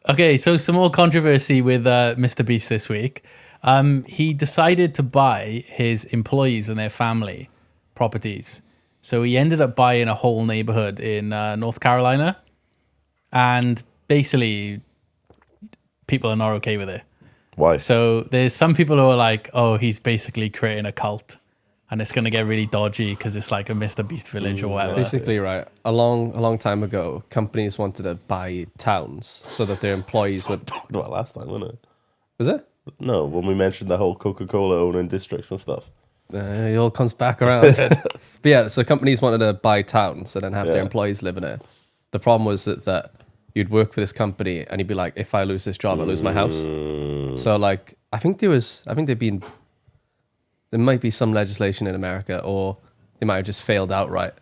Okay, so some more controversy with MrBeast this week. He decided to buy his employees and their family properties. So he ended up buying a whole neighborhood in North Carolina. And basically, people are not okay with it. Why? So there's some people who are like, oh, he's basically creating a cult. And it's going to get really dodgy because it's like a MrBeast village or whatever. Basically, right. A long time ago, companies wanted to buy towns so that their employees would... Talked about last time, wasn't it? Was it? No, when we mentioned the whole Coca-Cola owning districts and stuff. It all comes back around. But yeah, so companies wanted to buy towns and then have their employees live in it. The problem was that you'd work for this company and you'd be like, if I lose this job, I lose my house. So like, there might be some legislation in America, or they might have just failed outright.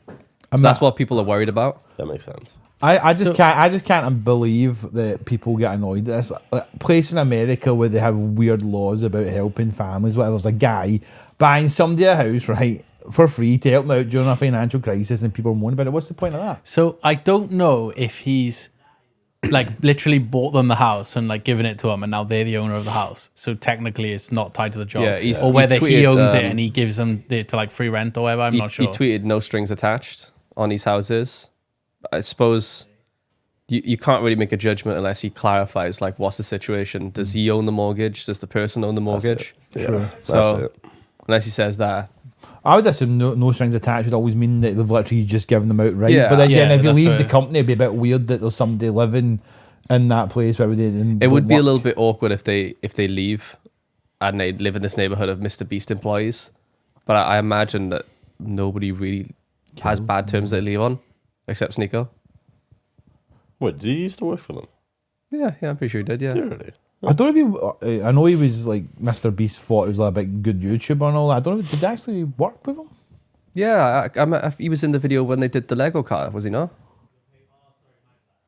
So that's what people are worried about. That makes sense. I just can't believe that people get annoyed at this. Like, place in America where they have weird laws about helping families, whatever. There's a guy buying somebody a house, right, for free to help them out during a financial crisis, and people are moaning about it. What's the point of that? So I don't know if he's like literally bought them the house and like given it to them, and now they're the owner of the house. So technically, it's not tied to the job. Yeah, or whether he tweeted, owns it and he gives them it to like free rent or whatever. I'm not sure. He tweeted no strings attached on these houses. I suppose you can't really make a judgment unless he clarifies like what's the situation. Does he own the mortgage? Does the person own the mortgage? Yeah, So that's it. unless he says that. I would assume no strings attached would always mean that they've literally just given them out right. Yeah. But then again, if he that's leaves the right. company, it'd be a bit weird that there's somebody living in that place where they didn't. It would be a little bit awkward if they leave and they live in this neighborhood of MrBeast employees. But I imagine that nobody really has bad terms they leave on, except Sneeko. Wait, did he used to work for them? Yeah, I'm pretty sure he did. Yeah. Really? I don't know if he. I know he was like MrBeast thought he was like a big good YouTuber and all that. I don't know. Did they actually work with him? Yeah, he was in the video when they did the Lego car, was he not?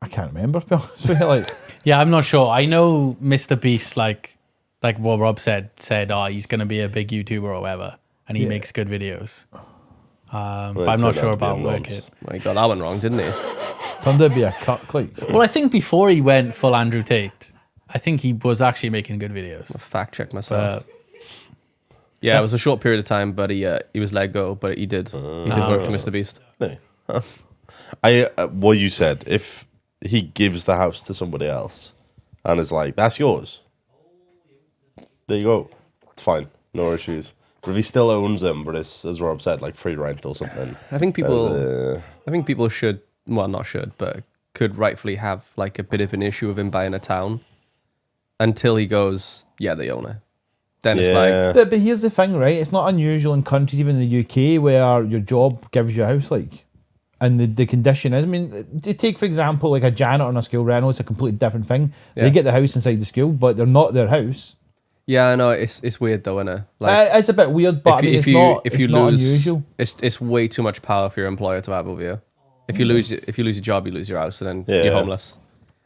I can't remember. To be honest with you, like, Yeah, I'm not sure. I know MrBeast, like what Rob said, oh, he's going to be a big YouTuber or whatever, and he makes good videos. But I'm not sure about working. Well, he got that one wrong, didn't he? turned out to be a cuck. Like, Well, I think before he went full Andrew Tate, I think he was actually making good videos. Fact check myself. But Yeah, it was a short period of time, but he was let go. But he did work for MrBeast. No. What you said, if he gives the house to somebody else and is like, that's yours, there you go, it's fine, no issues. But if he still owns them, but it's, as Rob said, like free rent or something, I think people should, well, not should, but could rightfully have like a bit of an issue with him buying a town until he goes, yeah, they own it. Then it's like, but here's the thing, right? It's not unusual in countries, even in the UK, where your job gives you a house, like, and the condition is. I mean, you take for example, like a janitor on a school rental. It's a completely different thing. Yeah. They get the house inside the school, but they're not their house. yeah, I know it's weird though, isn't it? Like, It's a bit weird, but I mean, it's not unusual. It's way too much power for your employer to have over you. If you lose your job, you lose your house, and then you're homeless.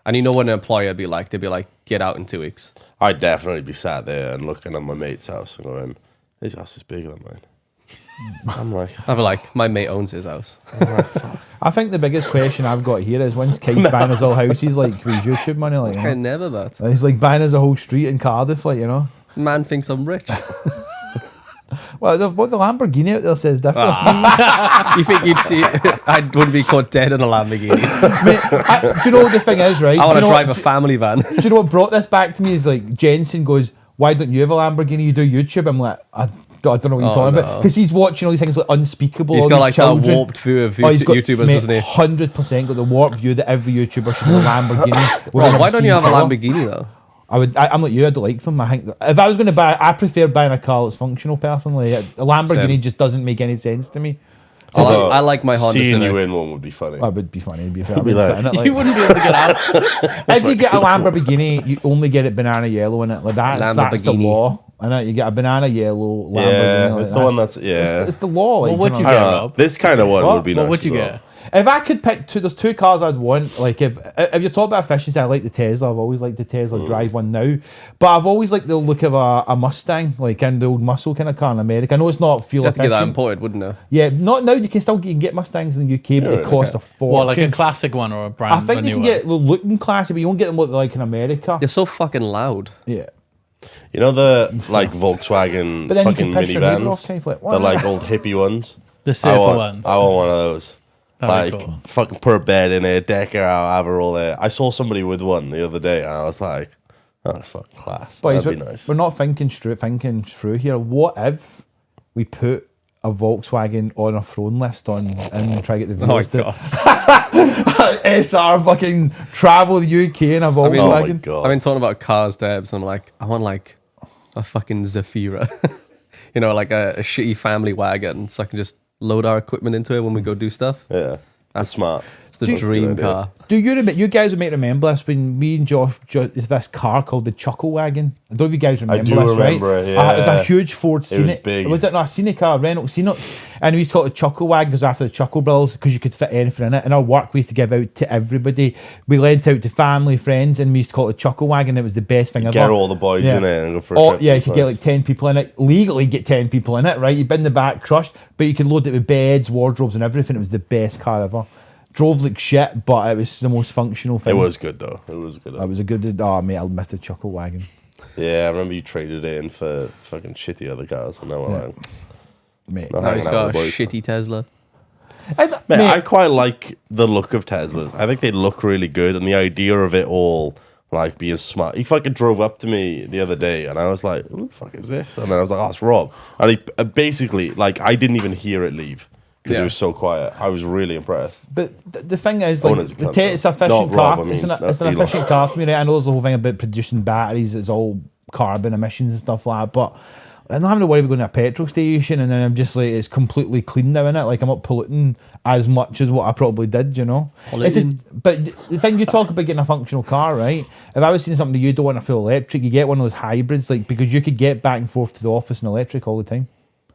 And you know what an employer would be like? They'd be like, get out in 2 weeks. I'd definitely be sat there and looking at my mate's house and going, his house is bigger than mine. I'm like, I'd be like, my mate owns his house. I think the biggest question I've got here is, when's Kite buying us all houses, like, with his YouTube money, like, you I know? never, but He's like buying us a whole street in Cardiff, like, you know. man thinks I'm rich. Well, the Lamborghini out there says different. You think you'd see? I wouldn't be caught dead in a Lamborghini. Mate, do you know what the thing is, right? I want to Do you know drive a what- family van. Do you know what brought this back to me is, like, Jensen goes, why don't you have a Lamborghini? You do YouTube. I'm like, I don't know what you're talking about. Because he's watching all these things like Unspeakable. He's all got these like children. that warped view of He's got, YouTubers, mate, doesn't he? 100% got the warped view that every YouTuber should have a Lamborghini. Bro, why don't you have a Lamborghini though? I'm like you. I don't like them. I think if I was going to buy, I prefer buying a car that's functional. Personally, a Lamborghini Same. just doesn't make any sense to me. I like my Honda seeing Civic. you in one would be funny. That would be funny. It'd be fair. be like, You wouldn't be able to get out. If you get a Lamborghini, you only get it banana yellow in it. Like that's the Lamborghini. law. I know you get a banana yellow Lamborghini. Yeah, like it's the one that's, yeah. It's the law. Like, Well, what'd you know? get, I don't know. Rob? This kind of one would be nice. What would you as well. get? If I could pick there's two cars I'd want. Like if you talk about efficiency, I like the Tesla. I've always liked the Tesla. Drive one now, but I've always liked the look of a Mustang, like in the old muscle kind of car in America. I know it's not fuel You have to get that efficient. imported, wouldn't you? Yeah, not now. You can get Mustangs in the UK, but they cost a fortune. Well, like a classic one or a brand. I think a you new can one. get the looking classy, but you won't get them look like in America. They're so fucking loud. Yeah. You know the like Volkswagen But then you fucking can piss your neighbour off, minivans, kind of like, the like old hippie ones. The surfer ones. I want one of those. That'd be Like cool. fucking put a bed in it, deck it out, have it all there. I saw somebody with one the other day, and I was like, "Oh, that's fucking class. Boys, That'd be nice." we're not thinking through here. What if we put a Volkswagen on a throne list and try to get the Oh my viewers to god. SR fucking travel the UK in a Oh my Volkswagen? god! I've been talking about cars, Debs, and I'm like, I want like a fucking Zafira. You know, like a shitty family wagon, so I can just load our equipment into it when we go do stuff. yeah, that's smart. It's the That's a good dream idea. car. Do you remember? You guys might remember this when me and Josh is this car called the Chuckle Wagon. I don't know if you guys remember do this, remember right? it, yeah. It was a huge Ford Scenic. was big. Was it not a Scenic car? Renault Scenic. And we used to call it the Chuckle Wagon because after the Chuckle Brothers, because you could fit anything in it. In our work, we used to give out to everybody. We lent out to family, friends, and we used to call it the Chuckle Wagon. It was the best thing ever. Get all the boys Yeah. in it and go for a Oh, trip. yeah, you That's could get nice. like 10 people in it. Legally get 10 people in it, right? You'd be in the back crushed, but you could load it with beds, wardrobes, and everything. It was the best car ever. Drove like shit, but it was the most functional thing. It was good though. It was good. It was a good. Oh, mate, I missed the Chuckle Wagon. Yeah, I remember you traded it in for fucking shitty other cars, and now we're like, Mate, not Now he's hanging out got a with the boys. shitty Tesla. Man, I quite like the look of Teslas. I think they look really good, and the idea of it all like being smart. He fucking drove up to me the other day, and I was like, "Who the fuck is this?" And then I was like, "Oh, it's Rob." And he basically like I didn't even hear it leave because Yeah. it was so quiet. I was really impressed. But the thing is, Owen like, is a the cunt, it's an though. efficient Not car. Rob, I mean, it's an that's efficient Elon. car to me, right? I know there's the whole thing about producing batteries. It's all carbon emissions and stuff like that. But I'm not having to worry about going to a petrol station and then I'm just like, it's completely clean now, innit? Like, I'm not polluting as much as what I probably did, you know? It's just, but the thing you talk about getting a functional car, right? If I was seeing something that you don't want a full electric, you get one of those hybrids, like, because you could get back and forth to the office in electric all the time.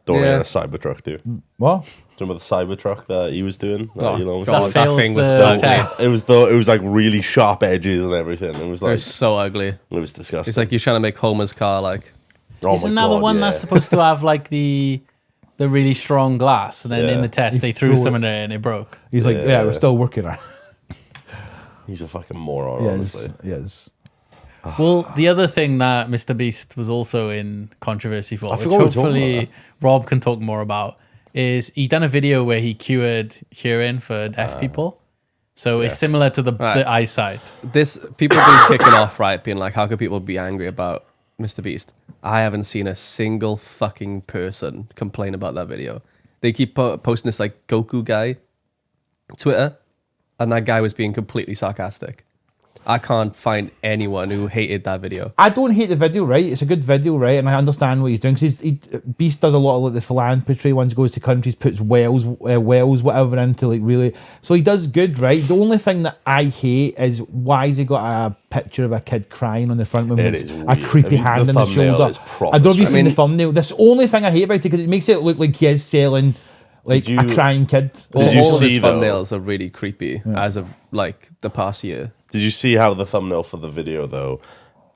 Don't Yeah. get a Cybertruck, dude. Do you What? remember the Cybertruck that he was doing? That Oh, Elon was God, doing? that failed thing was the ugly. test. It was like really sharp edges and everything. It was It like was so ugly. it was disgusting. It's like you're trying to make Homer's car like. Oh Isn't my that the God, one yeah. that's supposed to have like the really strong glass, and then in Yeah. the test they threw threw some it. in it and it broke? He's like, yeah, we're still working on it. He's a fucking moron, Yes, honestly. yes. Well, the other thing that MrBeast was also in controversy for, which forgot we were talking hopefully about Rob can talk more about, is he done a video where he cured hearing for deaf people. So it's similar to the eyesight. This people have been kicking off, right? Being like, how could people be angry about MrBeast? I haven't seen a single fucking person complain about that video. They keep posting this like Goku guy Twitter, and that guy was being completely sarcastic. I can't find anyone who hated that video. I don't hate the video, right? It's a good video, right? And I understand what he's doing. Because Beast does a lot of like the philanthropy ones, goes to countries, puts wells, whatever into like really. So he does good, right? The only thing that I hate is why has he got a picture of a kid crying on the front with It a is weird. creepy I mean, hand the on the thumbnail shoulder? is proper I don't know if you've strange. seen the thumbnail. That's the only thing I hate about it because it makes it look like he is selling like Did a you- crying kid. Did you All of his see, though- thumbnails are really creepy as of like the past year. Did you see how the thumbnail for the video though,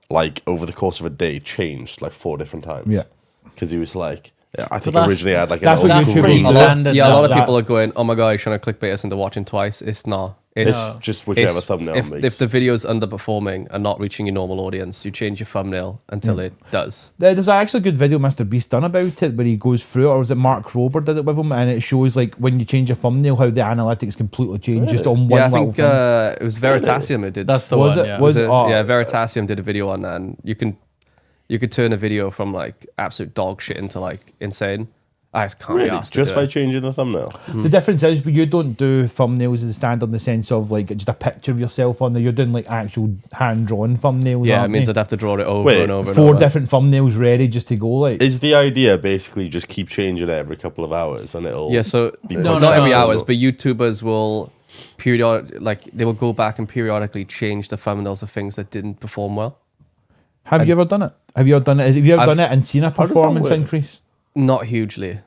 like over the course of a day, changed like 4 different times? Yeah. Because he was like, I think that's- originally had like an that's old what That's YouTube pretty is. standard. Yeah, a lot now. of people are going, "Oh my god, he's trying to clickbait us into watching twice." It's not. It's just whichever It's- thumbnail if, makes. if the video's underperforming and not reaching your normal audience, you change your thumbnail until it does. There's actually a good video MrBeast done about it where he goes through it, or was it Mark Rober did it with him, and it shows like when you change your thumbnail how the analytics completely change just on one Yeah, I little think thing. it was Veritasium who did. That's the Was one. it? Yeah. Was it- oh, yeah, Veritasium did a video on that, and you could turn a video from like absolute dog shit into like insane. I just can't be really, asked just to by do it. changing the thumbnail. The difference is, but you don't do thumbnails as a standard in the sense of like just a picture of yourself on there. You're doing like actual hand drawn thumbnails. Yeah, it aren't means you? I'd have to draw it over Wait, and over and 4 over. different thumbnails ready just to go like. Is the idea basically just keep changing it every couple of hours and it'll Yeah, so be No, not every no. hours, but YouTubers will they will go back and periodically change the thumbnails of things that didn't perform well. Have you ever done it? Have you ever done it? Have you ever I've- done it and seen a does that performance work? increase? Not hugely,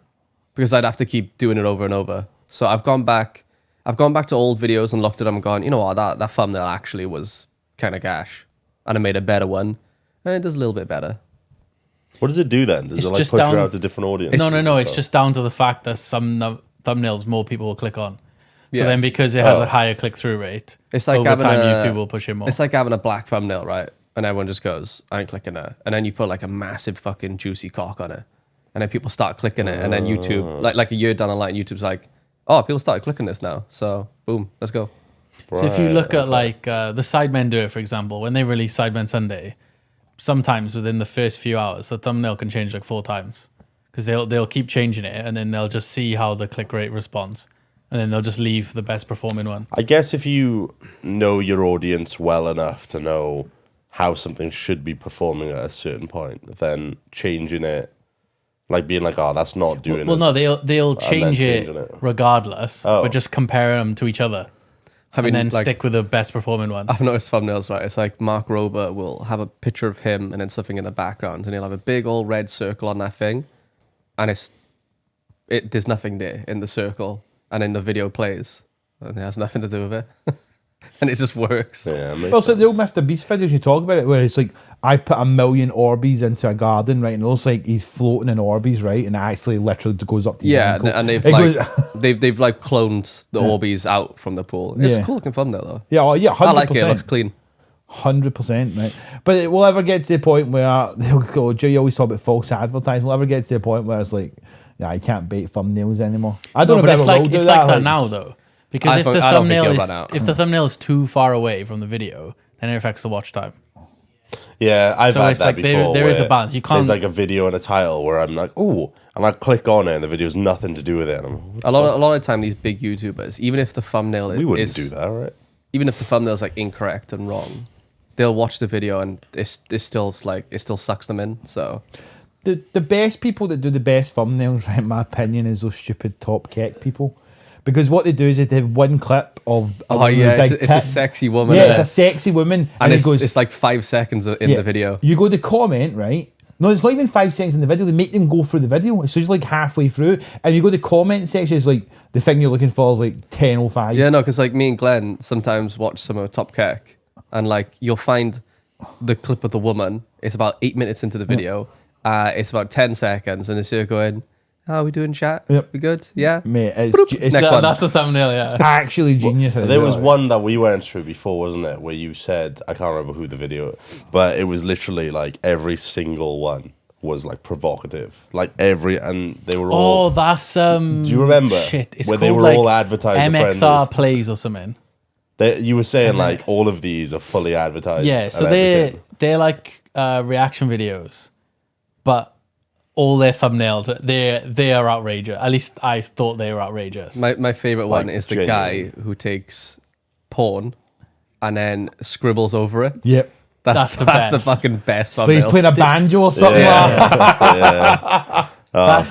because I'd have to keep doing it over and over. So I've gone back I've gone back to old videos and looked at them and gone, you know what, that thumbnail actually was kind of gash. And I made a better one. And it does a little bit better. What does it do then? Does It's it like just push you down- out to different audiences? No. and It's stuff? just down to the fact that some thumbnails more people will click on. So Yeah. then because it has Oh. a higher click-through rate, It's like over having time a- YouTube will push it more. It's like having a black thumbnail, right? And everyone just goes, I ain't clicking it. And then you put like a massive fucking juicy cock on it. And then people start clicking it. And then YouTube, like a year down the line, YouTube's like, oh, people started clicking this now. So boom, let's go. So if you Right, look at okay. like the Sidemen do it, for example, when they release Sidemen Sunday, sometimes within the first few hours, the thumbnail can change like 4 times because they'll keep changing it and then they'll just see how the click rate responds and then they'll just leave the best performing one. I guess if you know your audience well enough to know how something should be performing at a certain point, then changing it, like being like, oh, that's not doing Well, as- no, they'll change it changing it. regardless, Oh. but just compare them to each other I mean, and then like, stick with the best performing one. I've noticed thumbnails, right? It's like Mark Rober will have a picture of him and then something in the background, and he'll have a big old red circle on that thing, and there's nothing there in the circle, and then the video plays, and it has nothing to do with it, and it just works. Yeah, makes Well, so the old sense. Mr. Beast videos you talk about it, where it's like I put 1,000,000 Orbeez into a garden, right, and it looks like he's floating in Orbeez, right, and it actually literally goes up to your Yeah, ankle. and they've It like goes- they've like cloned the Orbeez out from the pool. It's Yeah. a cool looking thumbnail though. yeah, oh, yeah, 100%. I like it. It looks clean. 100%, right? But it will ever get to the point where they'll go, Joe, you always talk about false advertising. Will ever get to the point where it's like, yeah, you can't bait thumbnails anymore. I don't No, know but if it's ever like will do it's that. like that now though, because I if don't- the I don't think thumbnail you'll is run out. if the thumbnail is too far away from the video, then it affects the watch time. Yeah, I've So had it's that like before. there is a where balance. You can't- There's like a video and a title where I'm like, ooh, and I click on it and the video's nothing to do with it. And I'm, A lot of the time, these big YouTubers, even if the thumbnail we wouldn't is do that, right? even if the thumbnail's like incorrect and wrong, they'll watch the video and it still sucks them in. So The best people that do the best thumbnails, right, in my opinion, is those stupid top keck people. Because what they do is they have one clip of a woman with big it's a tits. sexy woman. Yeah, it's a sexy woman. and it it's, goes, it's like 5 seconds in yeah, the video. You go to comment, right? No, it's not even 5 seconds in the video. They make them go through the video. So it's like halfway through. And you go to comment section, it's like the thing you're looking for is like 10:05. Yeah, no, because like me and Glenn sometimes watch some of Top Keck, and like you'll find the clip of the woman. It's about 8 minutes into the video. It's about 10 seconds, and it's you going, "How are we doing, chat? Yep. We good? Yeah." Mate, it's Next one. That's the thumbnail, yeah. actually genius. There was one that we went through before, wasn't it? Where you said, I can't remember who the video, but it was literally like every single one was like provocative. Like and they were all. Oh, that's Do you remember? shit. It's where called they were like all advertiser MXR friendly? plays or something. You were saying like all of these are fully advertised. Yeah, and so everything. they're like reaction videos, but all their thumbnails they are outrageous. At least I thought they were outrageous. My favorite one Like, is the genuinely. guy who takes porn and then scribbles over it. Yep. That's the the best. fucking best. So he's thumbnails. playing a banjo or something like that. That's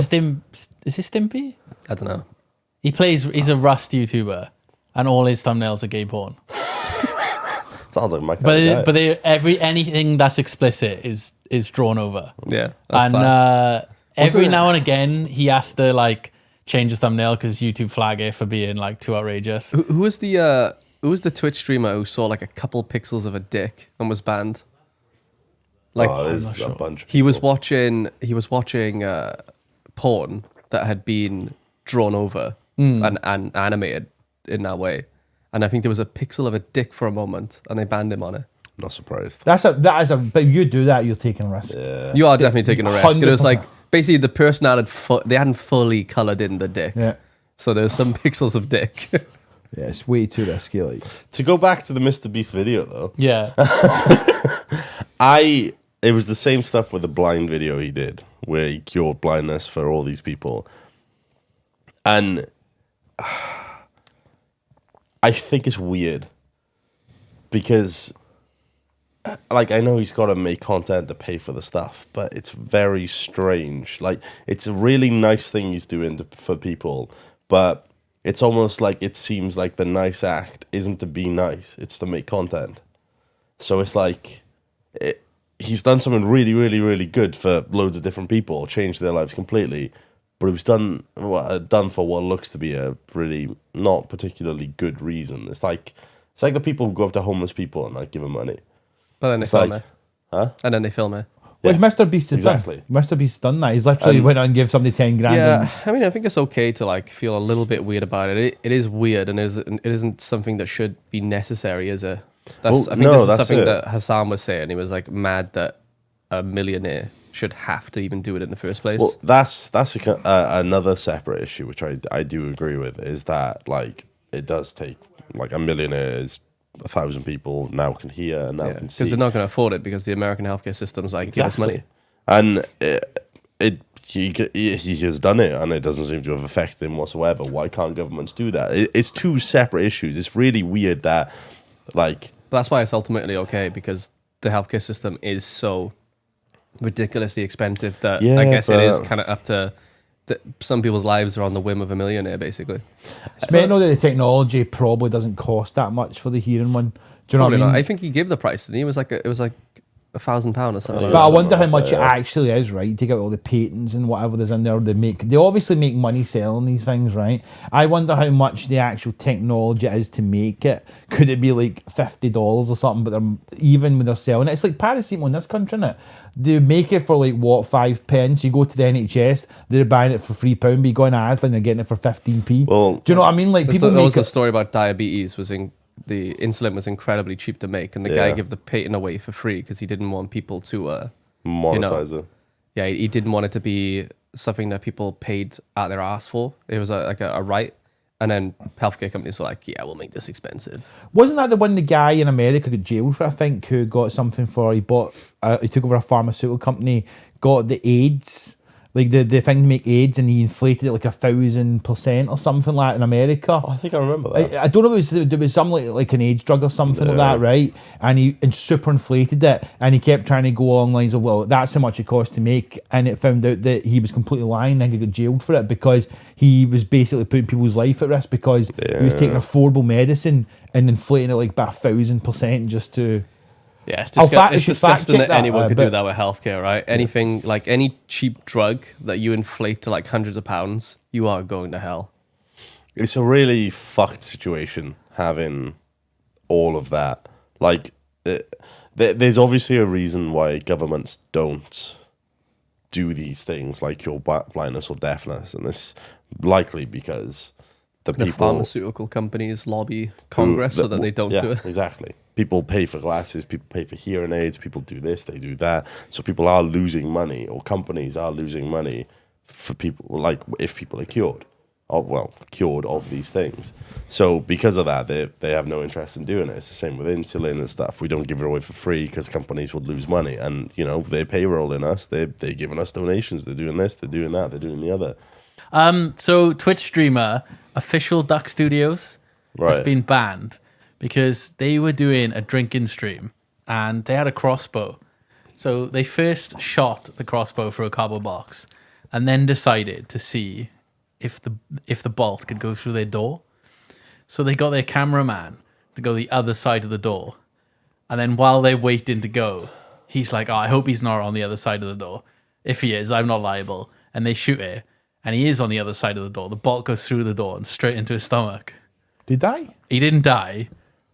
Stim. Is it Stimpy? I don't know. He's a Rust YouTuber, and all his thumbnails are gay porn. Sounds like my kind of guy. Anything that's explicit is drawn over. Yeah, that's And class. every it- now and again he has to like change his thumbnail because YouTube flag it for being like too outrageous. Who was the Twitch streamer who saw like a couple pixels of a dick and was banned? Like Oh, there's sure. a bunch. Of he was people. watching porn that had been drawn over and animated in that way, and I think there was a pixel of a dick for a moment, and they banned him on it. Not surprised. That is a. But if you do that, you're taking a risk. Yeah. You are definitely taking a risk. It was 100%. like basically the person they hadn't fully colored in the dick, Yeah. so there's some pixels of dick. Yeah, it's way too risky. Like, To go back to the MrBeast video though, Yeah, it was the same stuff with the blind video he did, where he cured blindness for all these people. And I think it's weird because, like, I know he's got to make content to pay for the stuff, but it's very strange. Like, it's a really nice thing he's doing for people, but it's almost like it seems like the nice act isn't to be nice, it's to make content. So it's like he's done something really, really, really good for loads of different people, changed their lives completely. but it was done for what looks to be a really not particularly good reason. It's like the people who go up to homeless people and like give them money. But then they It's film like, it. huh? And then they film it. Which Yeah, MrBeast has exactly. done. MrBeast done that. He's literally went out and gave somebody 10 grand. Yeah, I mean, I think it's okay to like feel a little bit weird about it. It is weird, and it isn't something that should be necessary, is it? I think this is something that Hassan was saying. He was like mad that a millionaire should have to even do it in the first place. Well, that's another separate issue, which I do agree with, is that like it does take like a millionaire is 1,000 people now can hear and now can see, because they're not going to afford it because the American healthcare system's like give us money. and he has done it, and it doesn't seem to have affected him whatsoever. Why can't governments do that? It's two separate issues. It's really weird that like. But that's why it's ultimately okay, because the healthcare system is so ridiculously expensive that I guess it is kind of up to some people's lives are on the whim of a millionaire, basically. It's meant to know that the technology probably doesn't cost that much for the hearing one. Do you know what I mean? I think he gave the price, and it was like £1,000 or something. But I like wonder how like much that, it actually is, right? Take out all the patents and whatever there's in there. They obviously make money selling these things, right? I wonder how much the actual technology is to make it. Could it be like $50 or something? But even when they're selling it, it's like paracetamol in this country, innit? They make it for like what, 5 pence? You go to the NHS, they're buying it for £3, but you go in Asda and they're getting it for 15p. Well, do you know what I mean? Like people there make was a it. story about diabetes. The insulin was incredibly cheap to make, and the guy gave the patent away for free because he didn't want people to monetize it. Yeah, he didn't want it to be something that people paid out their ass for. It was like a right. And then healthcare companies were like, yeah, we'll make this expensive. Wasn't that the one the guy in America got jailed for, I think, who got something for, he took over a pharmaceutical company, got the AIDS, like the thing to make AIDS, and he inflated it like 1,000% or something like that in America. I think I remember that. I don't know if it was some like an AIDS drug or something like that, right? And he super inflated it, and he kept trying to go along lines of, well, that's how much it cost to make, and it found out that he was completely lying and he got jailed for it because he was basically putting people's life at risk because he was taking affordable medicine and inflating it like by 1,000% just to. Yeah, it's, it's disgusting that anyone could do but- that with healthcare, right? Anything like any cheap drug that you inflate to like hundreds of pounds, you are going to hell. It's a really fucked situation having all of that. Like, there's obviously a reason why governments don't do these things, like your blindness or deafness, and it's likely because the people, pharmaceutical companies lobby Congress so that they don't do it. Exactly. People pay for glasses, people pay for hearing aids, people do this, they do that. So people are losing money, or companies are losing money for people, like if people are cured of these things. So because of that, they have no interest in doing it. It's the same with insulin and stuff. We don't give it away for free because companies would lose money. And, you know, they're payrolling us, they're giving us donations, they're doing this, they're doing that, they're doing the other. So Twitch streamer Official Duck Studios has been banned because they were doing a drinking stream and they had a crossbow. So they first shot the crossbow through a cardboard box and then decided to see if the bolt could go through their door. So they got their cameraman to go the other side of the door. And then while they're waiting to go, he's like, oh, I hope he's not on the other side of the door. If he is, I'm not liable. And they shoot it. And he is on the other side of the door. The bolt goes through the door and straight into his stomach. Did he die? He didn't die.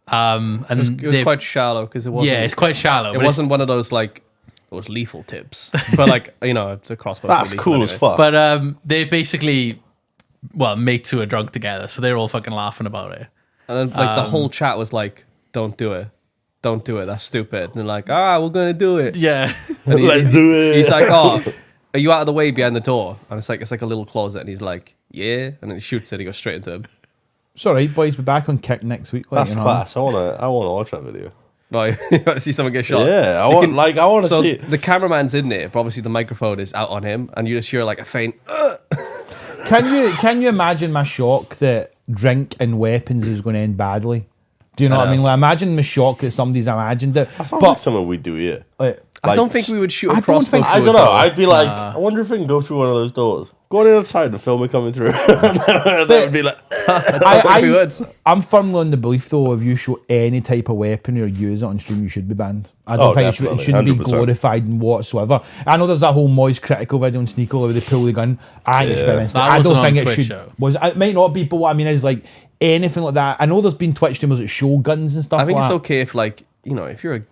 And It was quite shallow because it wasn't. Yeah, it's quite shallow. It wasn't one of those like those lethal tips, but like the crossbow. That's cool as fuck. But they basically, mate two are drunk together, so they're all fucking laughing about it. And then, like the whole chat was like, "Don't do it, don't do it. That's stupid." And they're like, we're gonna do it. Yeah. And Let's do it. He's like, "Oh, are you out of the way behind the door?" And it's like a little closet, and he's like, "Yeah." And then he shoots it. He goes straight into him. It's all right, boys. We're back on Kick next week. Like, That's class. I wanna watch that video. Like, you want to see someone get shot? Yeah, I want to So see it. the cameraman's in there, but obviously the microphone is out on him, and you just hear like a faint. Can you imagine my shock that drink and weapons is going to end badly? Do you know what I mean? Like, imagine the shock that somebody's imagined it. That sounds like something we do here. Like, I don't think we would shoot I a don't crossbow think- I through don't a know. door. I'd be like, I wonder if we can go through one of those doors. Go on the other side and film it coming through. That would be like, I think we would. I'm firmly on the belief, though, if you show any type of weapon or use it on stream, you should be banned. I don't think it shouldn't be 100%. glorified whatsoever. I know there's that whole Moist critical video on Sneako where they pull the gun. I experienced it. That I don't wasn't think on it Twitch, should. though. It might not be, but what I mean is like anything like that. I know there's been Twitch streamers that show guns and stuff. I think like it's that. okay if, like, you know, if you're a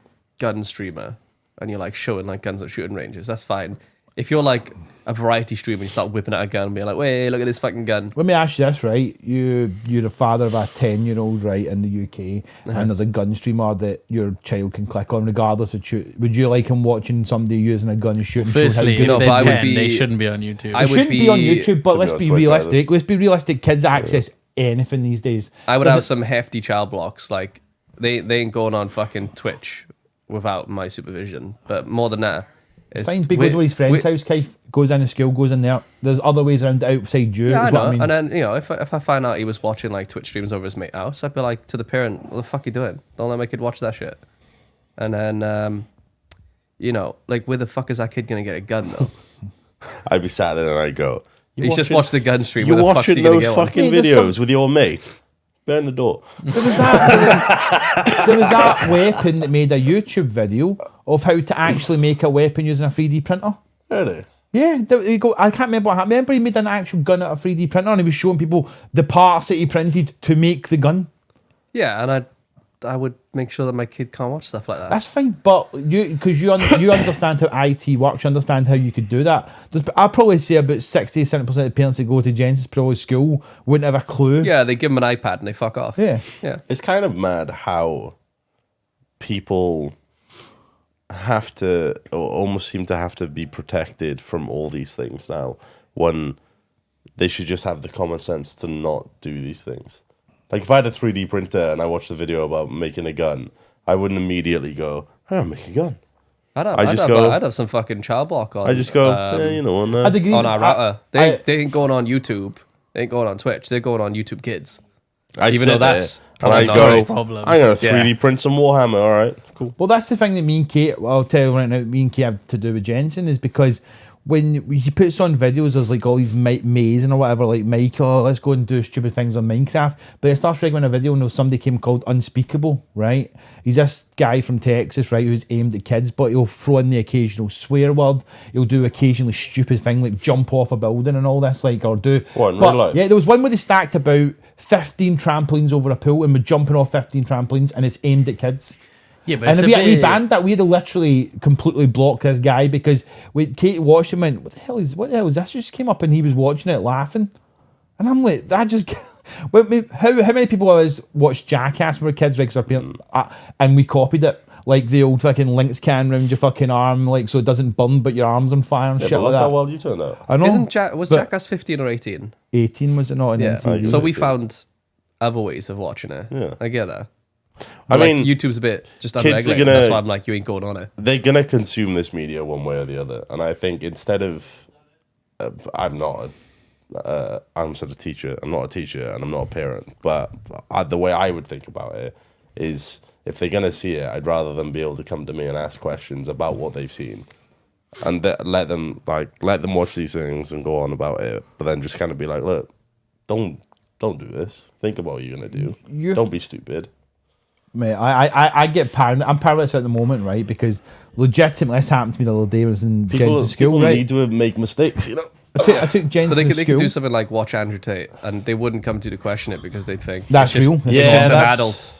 gun streamer and you're like showing like guns at shooting ranges, that's fine. If you're like a variety streamer and you start whipping out a gun and being like, wait, look at this fucking gun. Let me ask you this, right? You're the father of a 10-year-old, right, in the UK, and there's a gun streamer that your child can click on regardless of shoot. Would you like him watching somebody using a gun and shooting? Firstly, if No, but they're I would 10, they be- shouldn't be on YouTube. I It would shouldn't be on be- YouTube, but Should be let's on be Twitch, realistic. Let's be realistic. Kids access anything these days. I would Does have it- some hefty child blocks. Like they ain't going on fucking Twitch without my supervision. But more than that, it's Fine, because of his friend's house, Keith goes in to school, goes in there. There's other ways around it outside you. Yeah, I is what know. I mean. And then, you know, if I find out he was watching like Twitch streams over his mate's house, I'd be like to the parent, "What the fuck you doing? Don't let my kid watch that shit." And then, you know, like where the fuck is that kid gonna get a gun though? I'd be sat there and I'd go, He's just watched the gun stream. You're Where the fuck's he watching gonna those get one? fucking Yeah, there's videos some- with your mate. Burn the door. There was that weapon that made a YouTube video of how to actually make a weapon using a 3D printer. Really? Yeah, there you go. I can't remember what happened. Remember he made an actual gun out of a 3D printer and he was showing people the parts that he printed to make the gun. Yeah, and I would make sure that my kid can't watch stuff like that. That's fine, but you understand how IT works, you understand how you could do that. I'd probably say about 60-70% of parents that go to Jensen's probably school wouldn't have a clue. Yeah, they give them an iPad and they fuck off. Yeah. Yeah. It's kind of mad how people have to, or almost seem to have to be protected from all these things now, when they should just have the common sense to not do these things. Like if I had a 3D printer and I watched a video about making a gun, I wouldn't immediately go, "I'll make a gun." I'd I'd have some fucking child block on. I just go, yeah, you know, and, I'd agree on with- our router. I- They ain't going on YouTube. They ain't going on Twitch. They're going on YouTube Kids. I'd even sit though that's there and I probably not go, his problems. I'm gonna Yeah. 3D print some Warhammer. All right, cool. Well, that's the thing that me and Kate, well, I'll tell you right now, me and Kate have to do with Jensen is because when he puts on videos, there's like all these amazing or whatever, like Michael, let's go and do stupid things on Minecraft. But it starts regular a video and there's somebody came called Unspeakable, right? He's this guy from Texas, right, who's aimed at kids, but he'll throw in the occasional swear word. He'll do occasionally stupid thing like jump off a building and all this, like, or do. What, in but, real life? yeah, there was one where they stacked about 15 trampolines over a pool and we're jumping off 15 trampolines and it's aimed at kids. Yeah, but And it's a we bit- banned that. We had to literally completely block this guy because Kate watched him and went, what the hell is this? Just came up and he was watching it laughing. And I'm like, that just... how many people of us watched Jackass when we were kids, right? 'Cause our parents, and we copied it. Like the old fucking Lynx can round your fucking arm, like so it doesn't burn, but your arm's on fire and Yeah, shit but like look how that. well you turned out. I know. Was but Jackass 15 or 18? 18 was it not? Yeah. MTV? So we found other ways of watching it. Yeah. I get that. I But, like, mean, YouTube's a bit just kids are unregulated. gonna- That's why I'm like, you ain't going on it. they're gonna consume this media one way or the other, and I think instead of, I'm not, I'm sort of teacher. I'm not a teacher, and I'm not a parent. But the way I would think about it is, if they're gonna see it, I'd rather them be able to come to me and ask questions about what they've seen, and let them watch these things and go on about it. But then just kind of be like, look, don't do this. Think about what you're gonna do. Don't be stupid. Mate, I get paranoid. I'm paranoid at the moment, right? Because legitimately, this happened to me the other day. I was in Jensen's school, People right? need to make mistakes, you know. I took Jensen But they to could school. do something like watch Andrew Tate, and they wouldn't come to you to question it because they'd think That's it's just, real. It's Yeah, just an that's- adult.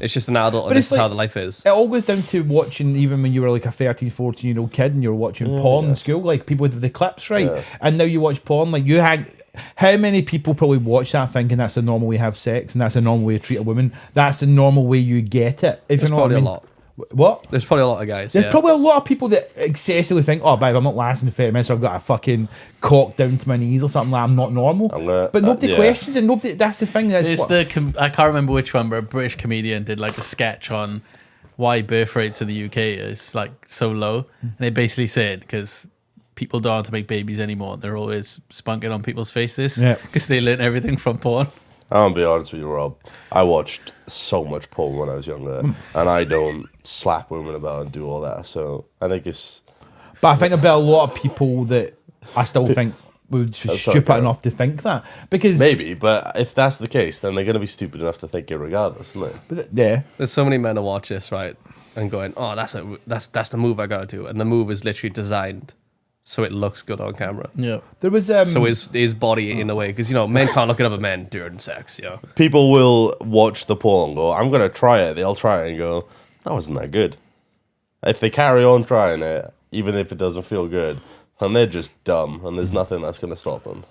It's just an adult, But and it's this is how like- the life is. It all goes down to watching, even when you were like a 13, 14-year-old kid and you were watching porn in school, like people with the clips, right? Yeah. And now you watch porn, like you had, how many people probably watch that thinking that's the normal way to have sex and that's the normal way to treat a woman? That's the normal way you get it, if There's you know what I probably a mean. lot. What? There's probably a lot of guys. There's yeah. probably a lot of people that excessively think, oh, babe, I'm not lasting 30 minutes, so I've got a fucking cock down to my knees or something, like I'm not normal. But nobody yeah. questions it, nobody, that's the thing. That's It's what, I can't remember which one, but a British comedian did like a sketch on why birth rates in the UK is like so low, and they basically said because people don't want to make babies anymore, they're always spunking on people's faces Yeah. because they learn everything from porn. I'll be honest with you, Rob. I watched so much porn when I was younger, and I don't slap women about and do all that. So I think it's. But I think there'll be a lot of people that I still think would be stupid enough to think that. Because Maybe, but if that's the case, then they're going to be stupid enough to think it regardless, isn't they? Yeah. There's so many men who watch this, right, and going, "Oh, that's the move I gotta do," and the move is literally designed so it looks good on camera. Yeah. There was So his body in a way, because men can't look at other men during sex. People will watch the porn and go, I'm going to try it. They'll try it and go, that wasn't that good. If they carry on trying it, even if it doesn't feel good, then they're just dumb and there's nothing that's going to stop them.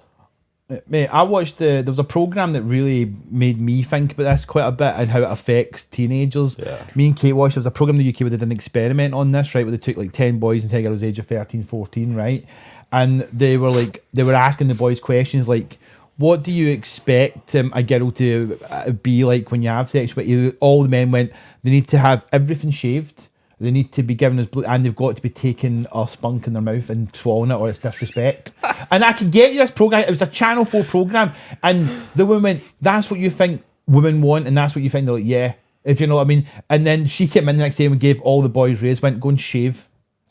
Mate, I watched there was a program that really made me think about this quite a bit and how it affects teenagers. Yeah. Me and Kate watched, there was a program in the UK where they did an experiment on this, right, where they took like 10 boys and 10 girls age of 13, 14, right? And they were asking the boys questions like, what do you expect a girl to be like when you have sex? But all the men went, they need to have everything shaved. They need to be given us blue, and they've got to be taking a spunk in their mouth and swallowing it, or it's disrespect. And I could get you this program. It was a Channel 4 program, and the woman went, "That's what you think women want, and that's what you think." They're like, "Yeah," if you know what I mean. And then she came in the next day and gave all the boys raises. Went, "Go and shave."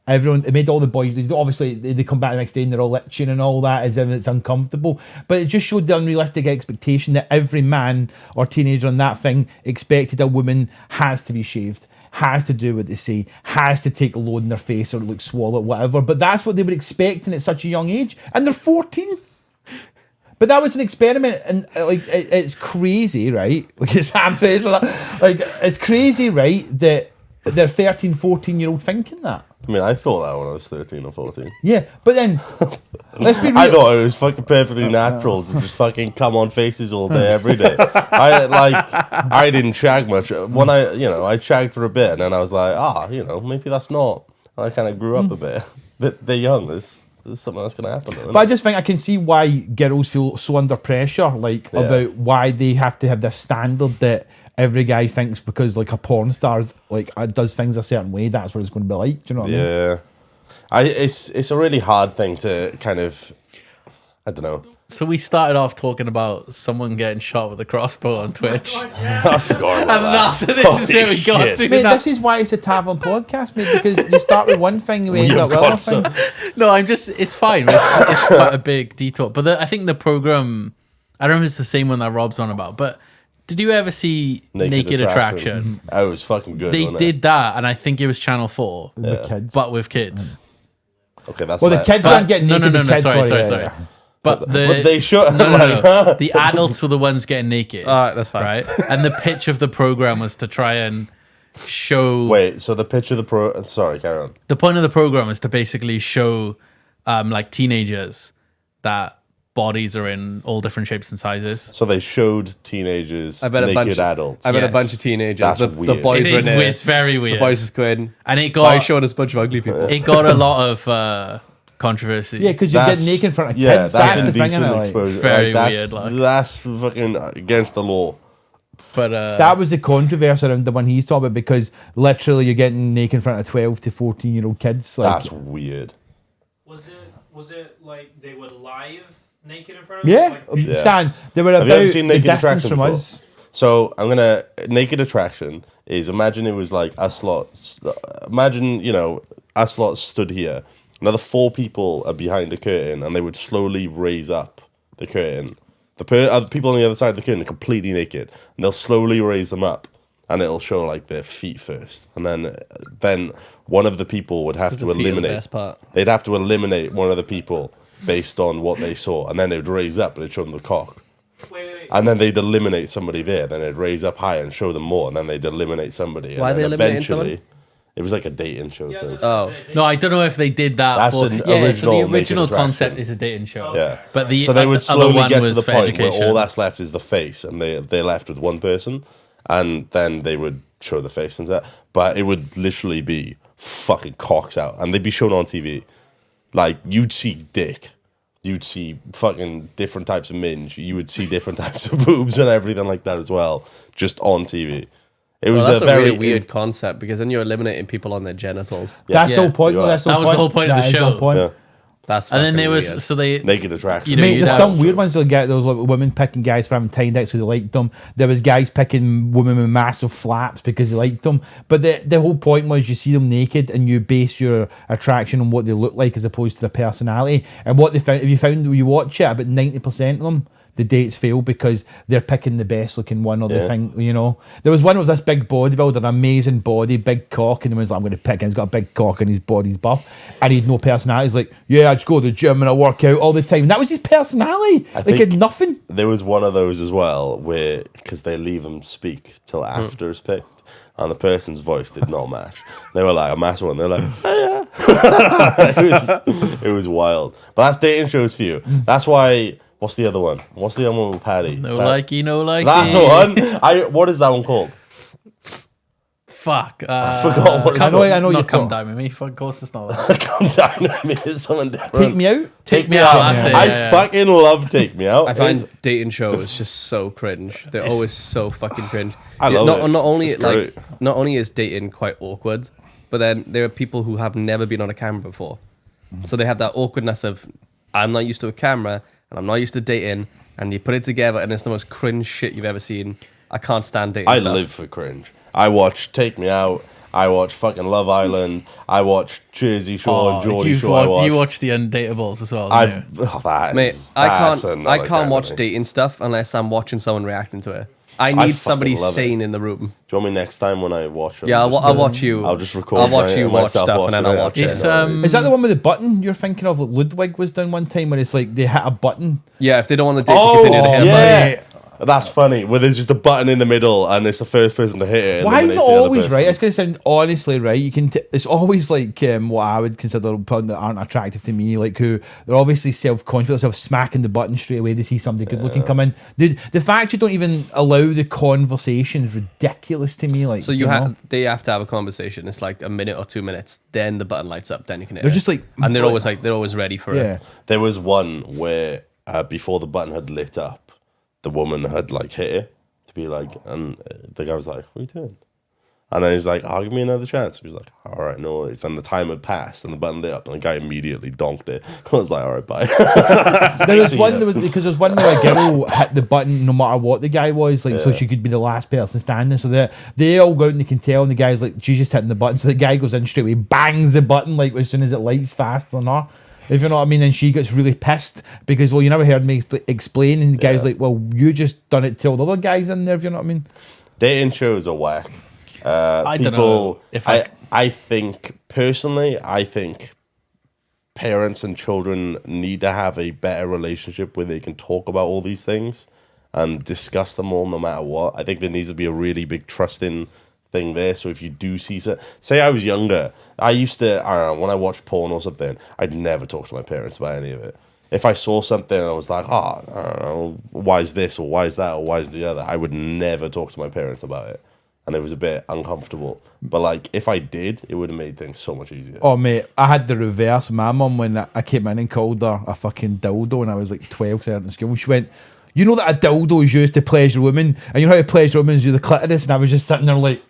Everyone, it made all the boys. Obviously, they come back the next day and they're all itching and all that, as if it's uncomfortable. But it just showed the unrealistic expectation that every man or teenager on that thing expected a woman has to be shaved, has to do what they say, has to take a load in their face or like swallow it, whatever. But that's what they were expecting at such a young age, and they're 14. But that was an experiment, and it's crazy, right? Like Sam says, like it's crazy, right? That they're 13, 14-year-old thinking that. I mean, I thought that when I was 13 or 14. Yeah, but then let's be real. I thought it was fucking perfectly natural to just fucking come on faces all day, every day. I didn't shag much. When I shagged for a bit, and then I was like, maybe that's not. And I kind of grew up a bit. They're young. There's something that's going to happen. But I just think I can see why girls feel so under pressure, about why they have to have this standard that every guy thinks because like a porn star's like does things a certain way, that's what it's going to be like. Do you know what I mean? It's a really hard thing to kind of, I don't know. So we started off talking about someone getting shot with a crossbow on Twitch. I forgot about that. This is where we got to. Mate, this is why it's a Tavern podcast, mate, because you start with one thing and we end up with other thing. No, it's fine. It's quite a big detour. But I think the program, I don't know if it's the same one that Rob's on about, but did you ever see Naked Attraction? It was fucking good. They did that, and I think it was Channel 4, With kids. but with kids. Okay, that's Well, the kids weren't getting naked. No, the kids, sorry. But they should. No. The adults were the ones getting naked. All right, that's fine. Right? And the pitch of the program was to try and show... Wait, so the pitch of the Sorry, carry on. The point of the program is to basically show like teenagers that bodies are in all different shapes and sizes. So they showed teenagers naked adults. I bet a bunch of teenagers. That's the weird. boys were in it. It's very weird. The boys is going. And it Why got... showing us a bunch of ugly people? It got a lot of controversy. Yeah, because you get naked in front of kids. That's the thing, indecent innit? Like, exposure. It's very that's, weird. That's fucking against the law. But that was the controversy around the one he's talking about, because literally you're getting naked in front of 12 to 14-year-old kids. Like, That's weird. Was it like they were live naked in front of yeah, us? Like, Stan, they were Have you ever about seen the Naked distance Attraction from before? us. So Naked Attraction is, imagine it was like a slot. Imagine, a slot stood here. Another 4 people are behind a curtain, and they would slowly raise up the curtain. Other people on the other side of the curtain are completely naked, and they'll slowly raise them up, and it'll show like their feet first, and then one of the people would have to eliminate. Best part. They'd have to eliminate one of the people based on what they saw, and then they'd raise up and they'd show them the cock. wait. And then they'd eliminate somebody there. Then they'd raise up higher and show them more. And then they'd eliminate somebody. Why and are they then eliminating eventually, someone? it was like a dating show Yeah, thing. Oh. no, I don't know if they did that. That's for an so the original original Naked concept Attraction. is a dating show. Yeah. But the So they would other slowly one get to was the for point education. where all that's left is the face, and they're left with one person, and then they would show the face and that. But it would literally be fucking cocks out, and they'd be shown on TV. Like, you'd see dick. You'd see fucking different types of minge. You would see different types of boobs and everything like that as well, just on TV. It was That's a a very really weird concept, because then you're eliminating people on their genitals. Yeah. That's the whole point. you though, are. That's the That was the whole point of the That is show. whole point. Yeah. That's And then fucking there was weird. so they Naked attraction. You know, Mate, you'd there's have- some weird ones. There was like women picking guys for having tiny dicks because they liked them. There was guys picking women with massive flaps because they liked them. But the whole point was you see them naked and you base your attraction on what they look like as opposed to their personality. And what they found, if you found when you watch it, about 90% of them, the dates fail because they're picking the best looking one or the Yeah. thing, you know. There was one that was this big bodybuilder, amazing body, big cock, and the was like, I'm going to pick him. He's got a big cock and his body's buff. And he had no personality. He's like, yeah, I just go to the gym and I work out all the time. And that was his personality. Like, he had think- nothing. There was one of those as well where, because they leave them speak till after it's picked, and the person's voice did not match. They were like a massive one. They're like, oh, yeah. it was wild. But that's dating shows for you. That's why. What's the other one? What's the other one with Paddy? no likey, no likey. That's the one. What is that one called? Fuck. I forgot what it's I know, called. I know Not you're come talking. down with me. Fuck, of course it's not that. Come down with me. It's something different. Take me out. Take me out. That's it, I yeah. fucking love Take Me Out. I find It's- dating shows just so cringe. They're always so fucking cringe. I love not, it. Not only It's like great. not only is dating quite awkward, but then there are people who have never been on a camera before, so they have that awkwardness of I'm not used to a camera and I'm not used to dating, and you put it together and it's the most cringe shit you've ever seen. I can't stand dating. I stuff. live for cringe. I watch Take Me Out. I watch fucking Love Island. I watch Jersey Shore and Geordie Shore. You watch the Undateables as well. I've that Mate, is, I that's can't another kind of watch thing. dating stuff unless I'm watching someone reacting to it. I fucking need somebody love it. sane in the room. Do you want me next time when I watch it? Yeah, I'll watch you. I'll just record. I'll watch you watch myself stuff and then watching I'll it. watch It's, it. Is that the one with the button you're thinking of? Like Ludwig was down one time when it's like they hit a button. Yeah, if they don't want to date, Oh, they continue to hit. yeah. Mate. That's funny. Where there's just a button in the middle and it's the first person to hit it. and Why then is they it see the other always person. right? It's going to sound honestly right. You can. It's always like what I would consider people that aren't attractive to me, like who they're obviously self-conscious, themselves smacking the button straight away to see somebody good-looking come in. Dude, the fact you don't even allow the conversation is ridiculous to me. Like, So know? they have to have a conversation. It's like a minute or 2 minutes. Then the button lights up. Then you can hit They're it. just like- and they're always ready for yeah. it. There was one where before the button had lit up, the woman had like hit it to be like, and the guy was like, "What are you doing?" And then he's like, "Oh, give me another chance." He was like, "All right, no worries." And the time had passed, and the button lit up, and the guy immediately donked it. I was like, "All right, bye." There was one because there was one where a girl hit the button no matter what the guy was, like so she could be the last person standing. So they all go out and they can tell, and the guy's like, she's just hitting the button. So the guy goes in straight away, bangs the button like as soon as it lights faster than her. If you know what I mean, and she gets really pissed because, well, you never heard me explain, and the guy's like, well, you just done it till the other guys in there, if you know what I mean. Dating shows are whack. I don't People, know if I think personally, I think parents and children need to have a better relationship where they can talk about all these things and discuss them all no matter what. I think there needs to be a really big trusting thing there. So if you do see, say I was younger, I used to, I don't know, when I watched porn or something, I'd never talk to my parents about any of it. If I saw something and I was like, I don't know, why is this or why is that or why is the other, I would never talk to my parents about it. And it was a bit uncomfortable. But like, if I did, it would have made things so much easier. Oh, mate, I had the reverse. My mum, when I came in and called her a fucking dildo when I was like 12, 13 in school, she went, you know that a dildo is used to pleasure women, and you know how to pleasure women is use the clitoris, and I was just sitting there like,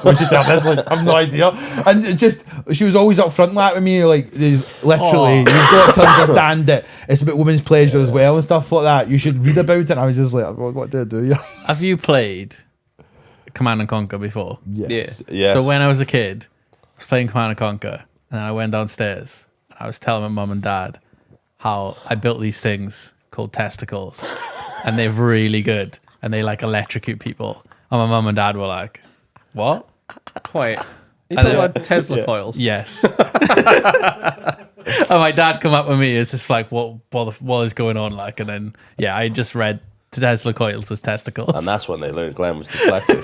what'd you tell this? Like, I've no idea. And it just, she was always up front like with me, like, there's literally, you've got to understand that it's about women's pleasure as well and stuff like that. You should read about it. And I was just like, what do I do here? Have you played Command and Conquer before? Yes. Yes. So when I was a kid, I was playing Command and Conquer, and I went downstairs and I was telling my mum and dad how I built these things called testicles, and they're really good, and they like electrocute people. And my mum and dad were like, "What?" Wait, you talking about Tesla coils? Yes. And my dad come up with me. It's just like, what is going on? Like, and then I just read Tesla coils as testicles. And that's when they learned Glen was dyslexic.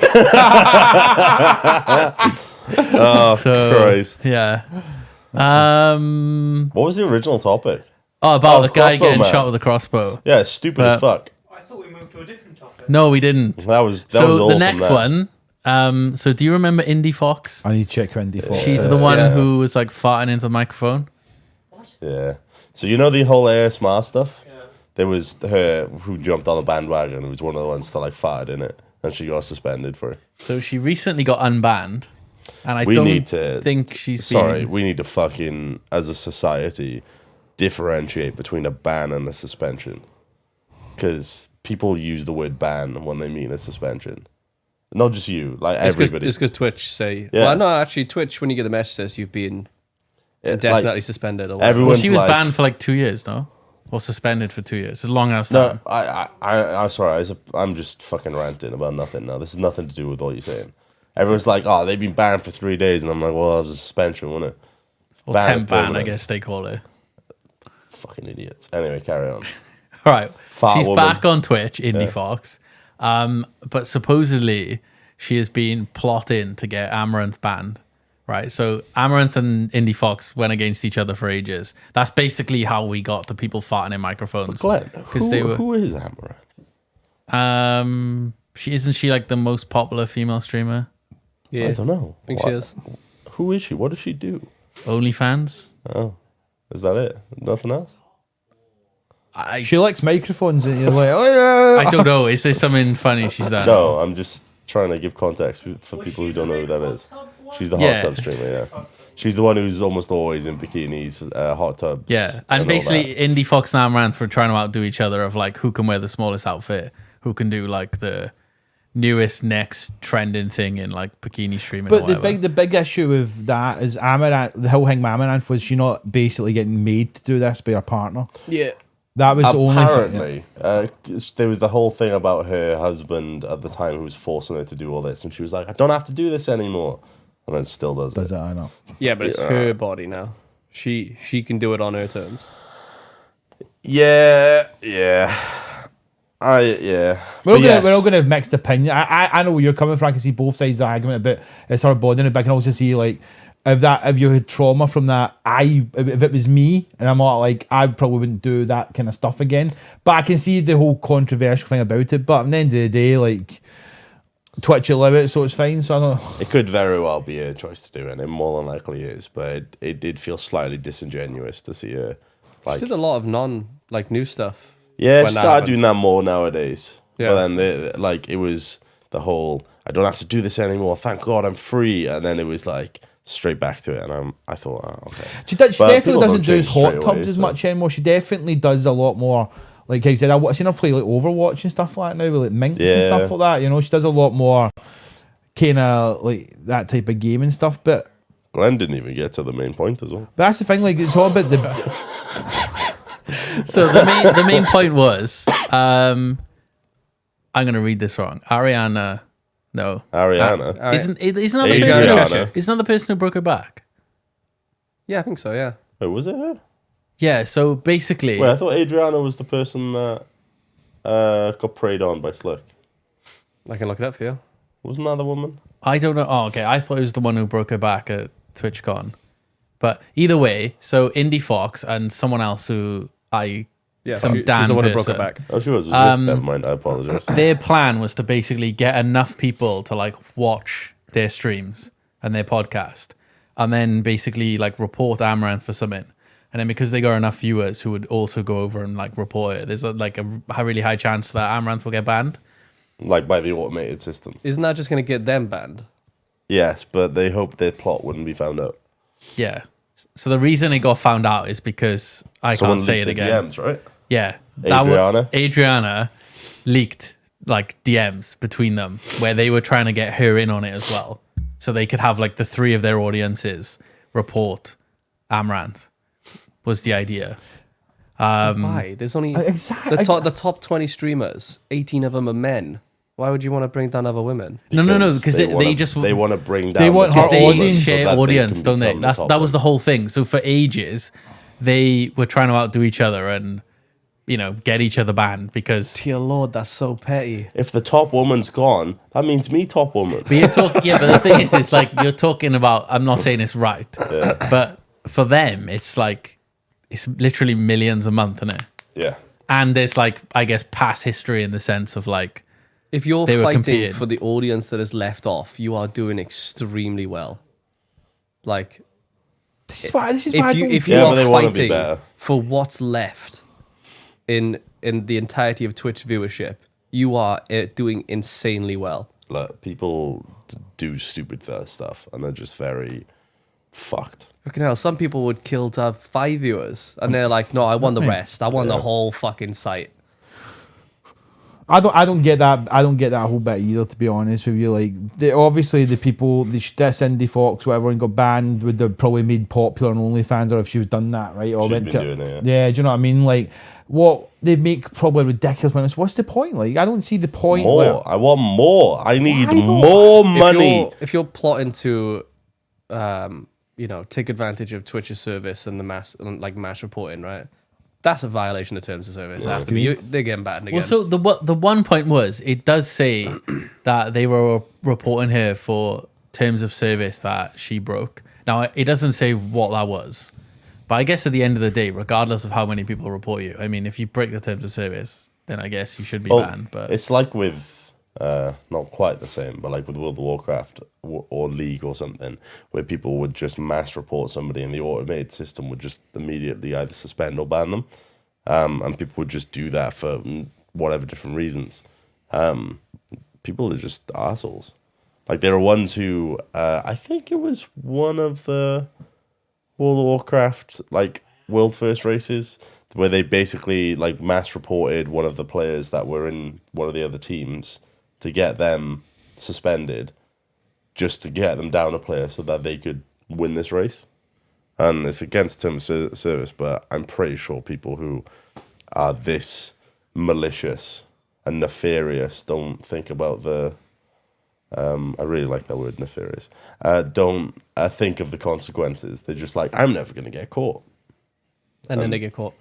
Oh, So, Christ. Yeah. What was the original topic? About Oh, the guy crossbow getting man. shot with a crossbow. Yeah, it's stupid as fuck. I thought we moved to a different topic. No, we didn't. That was all So the from next that. one. So do you remember IndieFoxx? I need to check IndieFoxx. She's the one Yeah. who was like farting into the microphone. Yeah. So you know the whole ASMR stuff? Yeah. There was her who jumped on the bandwagon. It was one of the ones that like farted in it, and she got suspended for it. So she recently got unbanned, and I We don't need to- think she's Sorry, been. we need to fucking, as a society, differentiate between a ban and a suspension, because people use the word ban when they mean a suspension. Not just you, like everybody. Just because Twitch say, Yeah. well, no, actually, Twitch, when you get the message, says you've been indefinitely suspended. Or whatever. everyone- Well, she was like- banned for like 2 years, no? Or suspended for 2 years. It's a long ass No, time. I'm sorry. I'm just fucking ranting about nothing now. This has nothing to do with what you're saying. Everyone's like, oh, they've been banned for 3 days. And I'm like, well, that was a suspension, wasn't it? Or ban is temp ban, I permanent. guess they call it. Fucking idiots. Anyway, carry on. All right. Fat She's woman. back on Twitch, IndieFoxx. But supposedly she has been plotting to get Amouranth banned. Right. So Amouranth and IndieFoxx went against each other for ages. That's basically how we got to people farting in microphones. Glenn, who is Amouranth? She like the most popular female streamer? Yeah, I don't know. I think she is. Who is she? What does she do? OnlyFans? Oh, is that it? Nothing else? She likes microphones, and you're like, oh yeah. I don't know. Is there something funny she's done? No, I'm just trying to give context for people who don't know who that is. She's the hot Yeah. tub streamer, yeah. She's the one who's almost always in bikinis, hot tubs. Yeah, and all basically that. IndieFoxx and Amouranth were trying to outdo each other of like who can wear the smallest outfit, who can do like the newest next trending thing in like bikini streaming. But or the whatever. big issue with that is Amouranth, the whole thing with Amouranth was she not basically getting made to do this by her partner. Yeah. That was the only thing. Apparently, there was the whole thing about her husband at the time who was forcing her to do all this, and she was like, "I don't have to do this anymore," and then still does Does it. it? I know. Yeah, but it's her body now. She can do it on her terms. Yeah. We're But all yes. going to have mixed opinion. I know where you're coming from. I can see both sides of the argument, but it's her body, but I can also see like if you had trauma from that, if it was me and I'm not like, I probably wouldn't do that kind of stuff again. But I can see the whole controversial thing about it. But at the end of the day, like Twitch allow it, so it's fine. So I don't know. It could very well be a choice to do, and it more than likely is. But it did feel slightly disingenuous to see her. Like, She did a lot of new stuff. yeah, when she that started happened. doing that more nowadays. Yeah. But then, it was the whole, I don't have to do this anymore. Thank God I'm free. And then it was like straight back to it, and I thought, oh, okay. She But definitely people doesn't don't do change hot straight tubs away, as so- much anymore. She definitely does a lot more. Like I said, I've seen her play like Overwatch and stuff like that now with like minks and Yeah. stuff like that. You know, she does a lot more kind of like that type of game and stuff. But Glen didn't even get to the main point as well. that's the thing. Like talk about the So the main point was, I'm gonna read this wrong. Ariana, no, Ariana. isn't that the person? Adriana. Isn't that the person who broke her back? Yeah, I think so. Yeah. Wait, was it her? Yeah. So basically, Wait, I thought Adriana was the person that got preyed on by Slick. I can look it up for you. Wasn't that the woman? I don't know. Oh, okay. I thought it was the one who broke her back at TwitchCon. But either way, so IndieFoxx and someone else who Yeah, some she's Dan the one who broke her person. back. Oh, she was. Never mind. I apologize. Their plan was to basically get enough people to like watch their streams and their podcast, and then basically like report Amouranth for something. And then because they got enough viewers who would also go over and like report it, there's a really high chance that Amouranth will get banned. Like by the automated system. Isn't that just going to get them banned? Yes, but they hoped their plot wouldn't be found out. Yeah. So the reason it got found out is because I Someone can't say it leaked the again. DMs, right? Yeah. Adriana leaked like DMs between them where they were trying to get her in on it as well. So they could have like the three of their audiences report Amouranth was the idea. Why? There's only exactly the top 20 streamers. 18 of them are men. Why would you want to bring down other women? No, because they want to bring down. They want because her they audience so share that audience, can don't they? become the top That was one. the whole thing. So for ages, they were trying to outdo each other and get each other banned because. Dear Lord, that's so petty. If the top woman's gone, that means me top woman. But you're talking, yeah. But the thing is, it's like you're talking about. I'm not saying it's right, but for them, it's like it's literally millions a month, isn't it? Yeah. And there's like, I guess, past history in the sense of like, If you're They were fighting competing. for the audience that is left off, you are doing extremely well. Like, this is why I if don't you Yeah, but are they wanna be fighting better. for what's left in the entirety of Twitch viewership, you are doing insanely well. Like, people do stupid stuff, and they're just very fucked. Fucking hell, some people would kill to have 5 viewers, and they're like, "No, I want the rest. I want the whole fucking site." I don't get that. I don't get that whole bit either. To be honest with you, like obviously the people, this IndieFoxx, whatever, and got banned would have probably made popular on OnlyFans, or if she was done that right, or She's went been to doing it, yeah. Do you know what I mean? Like what they make probably ridiculous money. What's the point? Like I don't see the point. More. I want more. I need Why not? more money. If you're plotting to, take advantage of Twitch's service and the mass reporting, right? That's a violation of terms of service. It has to be. They're getting banned again. Well, so the one point was, it does say that they were reporting her for terms of service that she broke. Now, it doesn't say what that was. But I guess at the end of the day, regardless of how many people report you, I mean, if you break the terms of service, then I guess you should be banned. But it's like with, not quite the same, but like with World of Warcraft or League or something, where people would just mass report somebody and the automated system would just immediately either suspend or ban them. And people would just do that for whatever different reasons. People are just assholes. Like there are ones who, I think it was one of the World of Warcraft, like world first races, where they basically like mass reported one of the players that were in one of the other teams to get them suspended, just to get them down a player so that they could win this race. And it's against terms of service, but I'm pretty sure people who are this malicious and nefarious don't think about the... I really like that word, nefarious. Don't think of the consequences. They're just like, I'm never going to get caught. And then they get caught.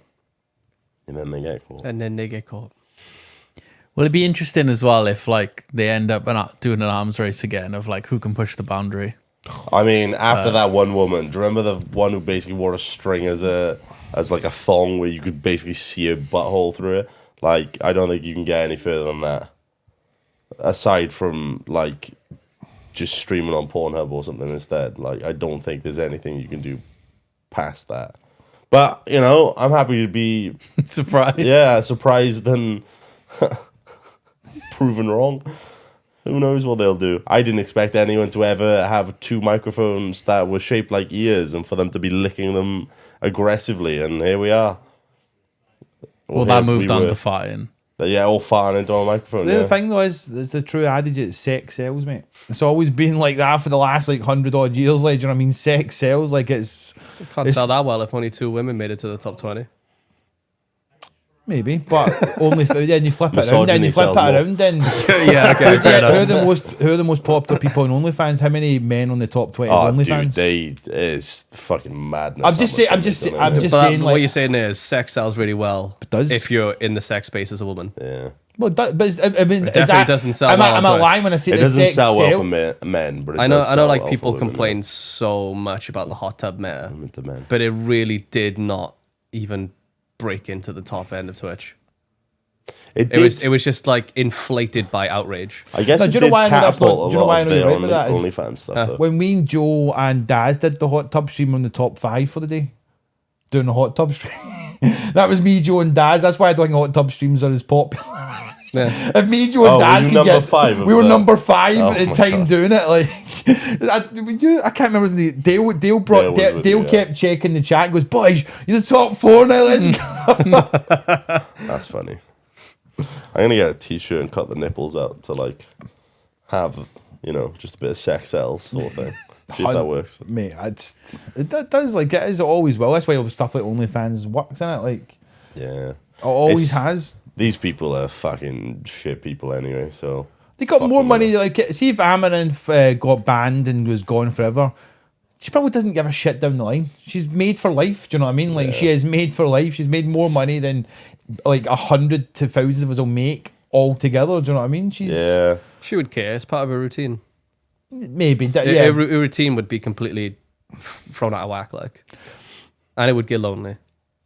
And then they get caught. And then they get caught. will it be interesting as well if like they end up doing an arms race again of like who can push the boundary? I mean, after that one woman, do you remember the one who basically wore a string as like a thong where you could basically see a butthole through it? Like, I don't think you can get any further than that. Aside from like just streaming on Pornhub or something instead. Like, I don't think there's anything you can do past that. But, you know, I'm happy to be Surprised. Yeah, surprised and proven wrong. Who knows what they'll do? I didn't expect anyone to ever have two microphones that were shaped like ears and for them to be licking them aggressively, and here we are. Well, that moved on to farting. Yeah, all farting into a microphone. The thing though is the true adage that sex sells, mate. It's always been like that for the last like 100 odd years. Like, do you know what I mean? Sex sells. Like it's Can't sell that well if only 2 women made it to the top 20. maybe, but only then you flip it around. Misogyny Then you flip it sells more. around. Then Yeah, okay, fair enough. who are the most popular people on OnlyFans? How many men on the top 20 Oh, of OnlyFans? dude, it's fucking madness. I'm just saying. I'm just saying. What Like, you're saying is sex sells really well does. if you're in the sex space as a woman. Yeah. well, but I mean, It is definitely that, doesn't sell am well I on Twitch. lying when I say It that doesn't sex sell well sell? for men, but it I does know sell like well people for women, complain so much about the hot tub meta, yeah. To men. but it really did not even break into the top end of Twitch. It It was just like inflated by outrage. I guess No, it do you know did why I know that's catapult not- a do you know why lot I of know you're their right with that is- OnlyFans stuff. though. When me and Joe and Daz did the hot tub stream on the top 5 for the day, doing the hot tub stream, that was me, Joe, and Daz. That's why I don't think hot tub streams are as popular. Yeah. If me, Joe, and Oh, were Daz you could number get, 5 of we were the- number 5 Oh at the my time God. doing it. Like, I can't remember his name. Dale was Dale with you, yeah. kept checking the chat. And goes, boys, you're the top 4 now. Let's go. That's funny. I'm gonna get a t-shirt and cut the nipples out to like have, you know, just a bit of sex sells sort of thing. See if that works. Mate, it does, like, it is, it always will. That's why all stuff like OnlyFans works, isn't it? Like, Yeah. it always It's- has. These people are fucking shit people anyway, so They got fuck more them, money. yeah. Like, see if Amouranth got banned and was gone forever. She probably doesn't give a shit down the line. She's made for life. Do you know what I mean? Like, she is made for life. She's made more money than like 100 to thousands of us will make all together. Do you know what I mean? She's Yeah. She would care. It's part of her routine. maybe Her yeah. routine would be completely thrown out of whack, like, and it would get lonely.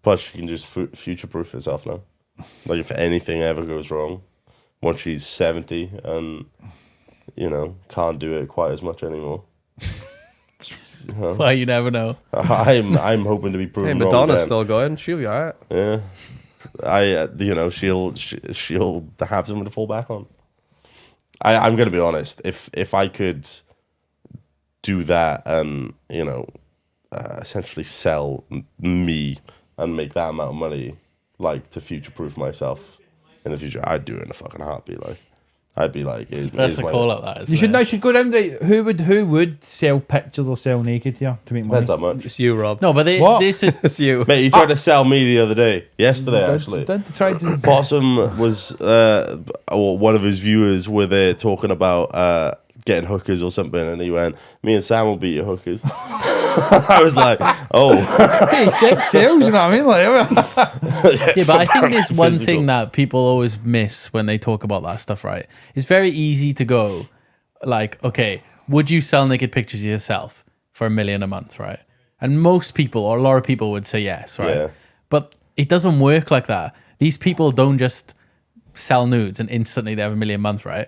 Plus she can just future-proof herself now. Like if anything ever goes wrong, once she's 70 and, you know, can't do it quite as much anymore. Well, you never know. I'm hoping to be Hey, proven wrong. Madonna's again. still going. She'll be alright. Yeah, you know, she'll have someone to fall back on. I'm gonna be honest. If I could do that and, you know, essentially sell me and make that amount of money, like to future-proof myself in the future, I'd do it in a fucking heartbeat. Like, I'd be like, That's a call up. That You should go down the who would sell pictures or sell naked here to make money? depends how much. It's you, Rob. no, but What? this It's you. Mate, he tried to sell me the other day, yesterday actually. Did try to Possum was one of his viewers were there talking about getting hookers or something, and he went, "Me and Sam will be your hookers." I was like, "Oh, hey, sex sales, you know what I mean? Like, yeah, but I think there's one Physical. thing that people always miss when they talk about that stuff, right? It's very easy to go, like, okay, would you sell naked pictures of yourself for $1 million a month, right? And most people, or a lot of people, would say yes, right? Yeah. But it doesn't work like that. These people don't just sell nudes and instantly they have $1 million a month, right?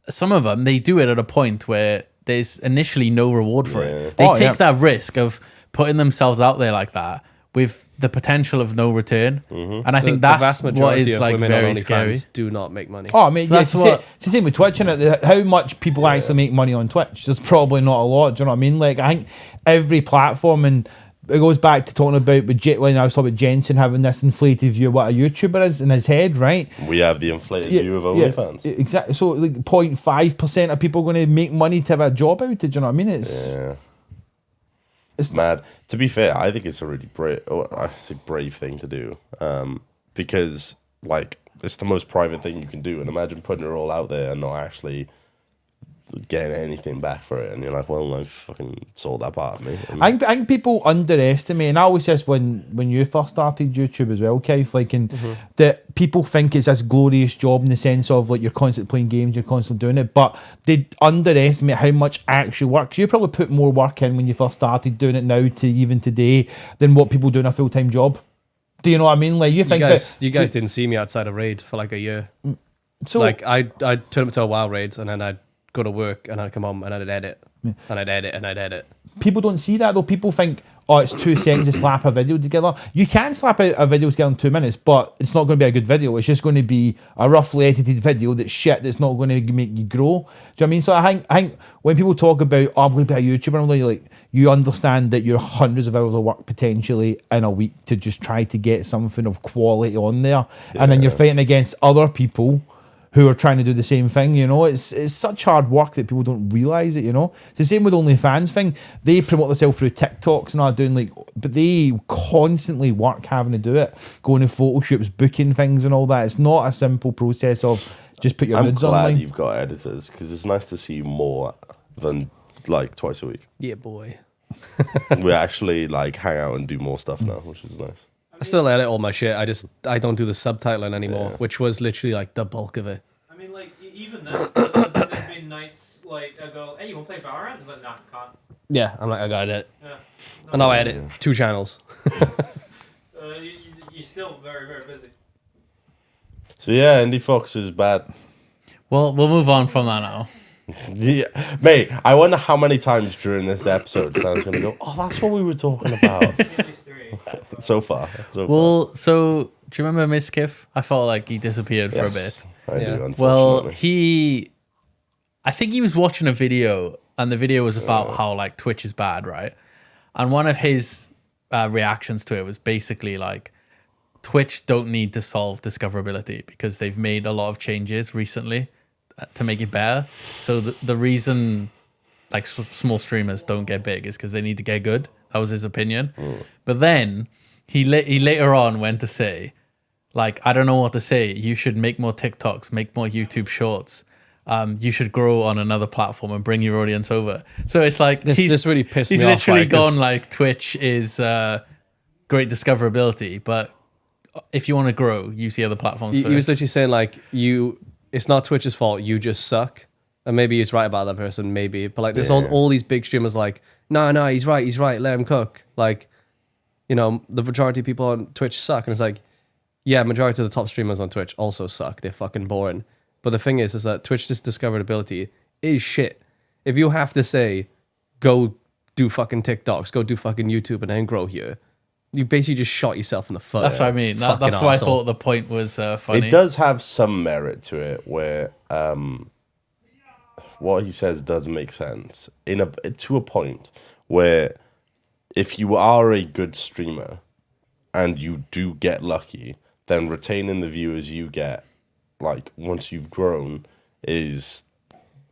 Some of them, they do it at a point where there's initially no reward for it. They take that risk of putting themselves out there like that with the potential of no return. And I think The that's vast what majority is of like women very on scary. OnlyFans do not make money. oh, I mean, So yeah, that's it's the same with Twitch, innit? How much people actually make money on Twitch? There's probably not a lot. Do you know what I mean? Like, I think every platform, and it goes back to talking about when I was talking about Jensen having this inflated view of what a YouTuber is in his head, right? we have the inflated view of OnlyFans." Exactly. So, like, 0.5% of people are going to make money to have a job out. Do you know what I mean? It's mad. To be fair, I think it's a really brave thing to do, because like it's the most private thing you can do. And imagine putting it all out there and not actually getting anything back for it. And you're like, well, I've fucking sold that part of me. I think people underestimate, and I always said this when you first started YouTube as well, Keith, like, and that people think it's this glorious job in the sense of like you're constantly playing games, you're constantly doing it, but they underestimate how much actual work. 'Cause you probably put more work in when you first started doing it now to even today than what people do in a full-time job. Do you know what I mean? Like, you think You guys didn't see me outside a raid for like a year. so Like I'd turn up to a WoW raids and then I'd go to work and I'd come home and I'd edit and I'd edit and I'd edit. people don't see that though. People think, oh, it's 2 seconds to slap a video together. You can slap a video together in 2 minutes, but it's not going to be a good video. It's just going to be a roughly edited video that's shit, that's not going to make you grow. Do you know what I mean? So I think when people talk about, oh, I'm going to be a YouTuber, I'm like, you understand that you're hundreds of hours of work potentially in a week to just try to get something of quality on there. And then you're fighting against other people who are trying to do the same thing, you know. It's such hard work that people don't realise it, you know. It's the same with OnlyFans thing. They promote themselves through TikToks and all doing like, but they constantly work having to do it, going to photo shoots, booking things and all that. It's not a simple process of just put your I'm nudes glad online. you've got editors, because it's nice to see you more than like twice a week. Yeah, boy. We actually like hang out and do more stuff now, which is nice. I still edit all my shit. I don't do the subtitling anymore, which was literally like the bulk of it. I mean, like, even then, there's been nights, like, I go, hey, you want to play Valorant? It's like, nah, can't. Yeah, I'm like, I got it. Yeah. And now I edit 2 channels. You're still very, very busy. So yeah, IndieFoxx is bad. Well, we'll move on from that now. Yeah, mate, I wonder how many times during this episode Sam's gonna go, oh, that's what we were talking about. At least 3. so far. Well, so do you remember Miskiff? I felt like he disappeared for a Yes, bit. I Yeah. do, Well, unfortunately. I think he was watching a video, and the video was about how like Twitch is bad, right? And one of his reactions to it was basically like, Twitch don't need to solve discoverability because they've made a lot of changes recently to make it better. So the reason like small streamers don't get big is because they need to get good. That was his opinion. But then he later on went to say, like, I don't know what to say. You should make more TikToks, make more YouTube shorts. You should grow on another platform and bring your audience over. So it's like This really pissed me he's off. literally right? 'Cause gone like Twitch is great discoverability, but if you want to grow, use the other platforms. he was first. literally saying like, it's not Twitch's fault. You just suck. And maybe he's right about that person, maybe. But like, there's all these big streamers like, no, he's right. Let him cook. Like, you know, the majority of people on Twitch suck. And it's like, yeah, majority of the top streamers on Twitch also suck. They're fucking boring. But the thing is that Twitch discoverability is shit. If you have to say, go do fucking TikToks, go do fucking YouTube and then grow here, you basically just shot yourself in the foot. That's what I mean. That's Fucking why I arsehole. thought the point was funny. It does have some merit to it, where what he says does make sense to a point where if you are a good streamer and you do get lucky, then retaining the viewers you get, like once you've grown, is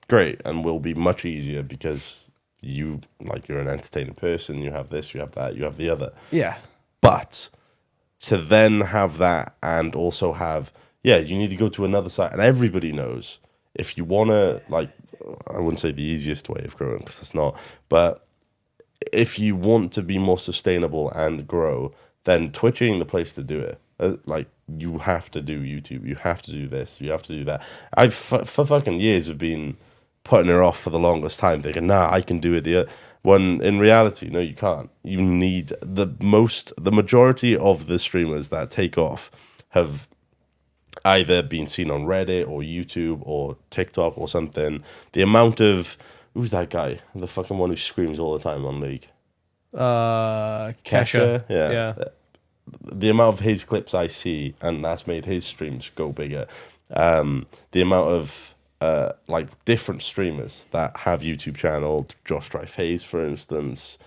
great and will be much easier because you're an entertaining person. You have this, you have that, you have the other. Yeah. But to then have that and also have, you need to go to another site. And everybody knows if you want to, like, I wouldn't say the easiest way of growing because it's not, but if you want to be more sustainable and grow, then Twitch ain't the place to do it. Like, you have to do YouTube, you have to do this, you have to do that. I've for fucking years have been putting her off for the longest time, thinking, nah, I can do it. When in reality, no, you can't. You need the majority of the streamers that take off have either been seen on Reddit or YouTube or TikTok or something. The amount of, who's that guy? The fucking one who screams all the time on League. Kesha. Yeah. The amount of his clips I see, and that's made his streams go bigger. The amount of different streamers that have YouTube channel, Josh Drive Hayes, for instance,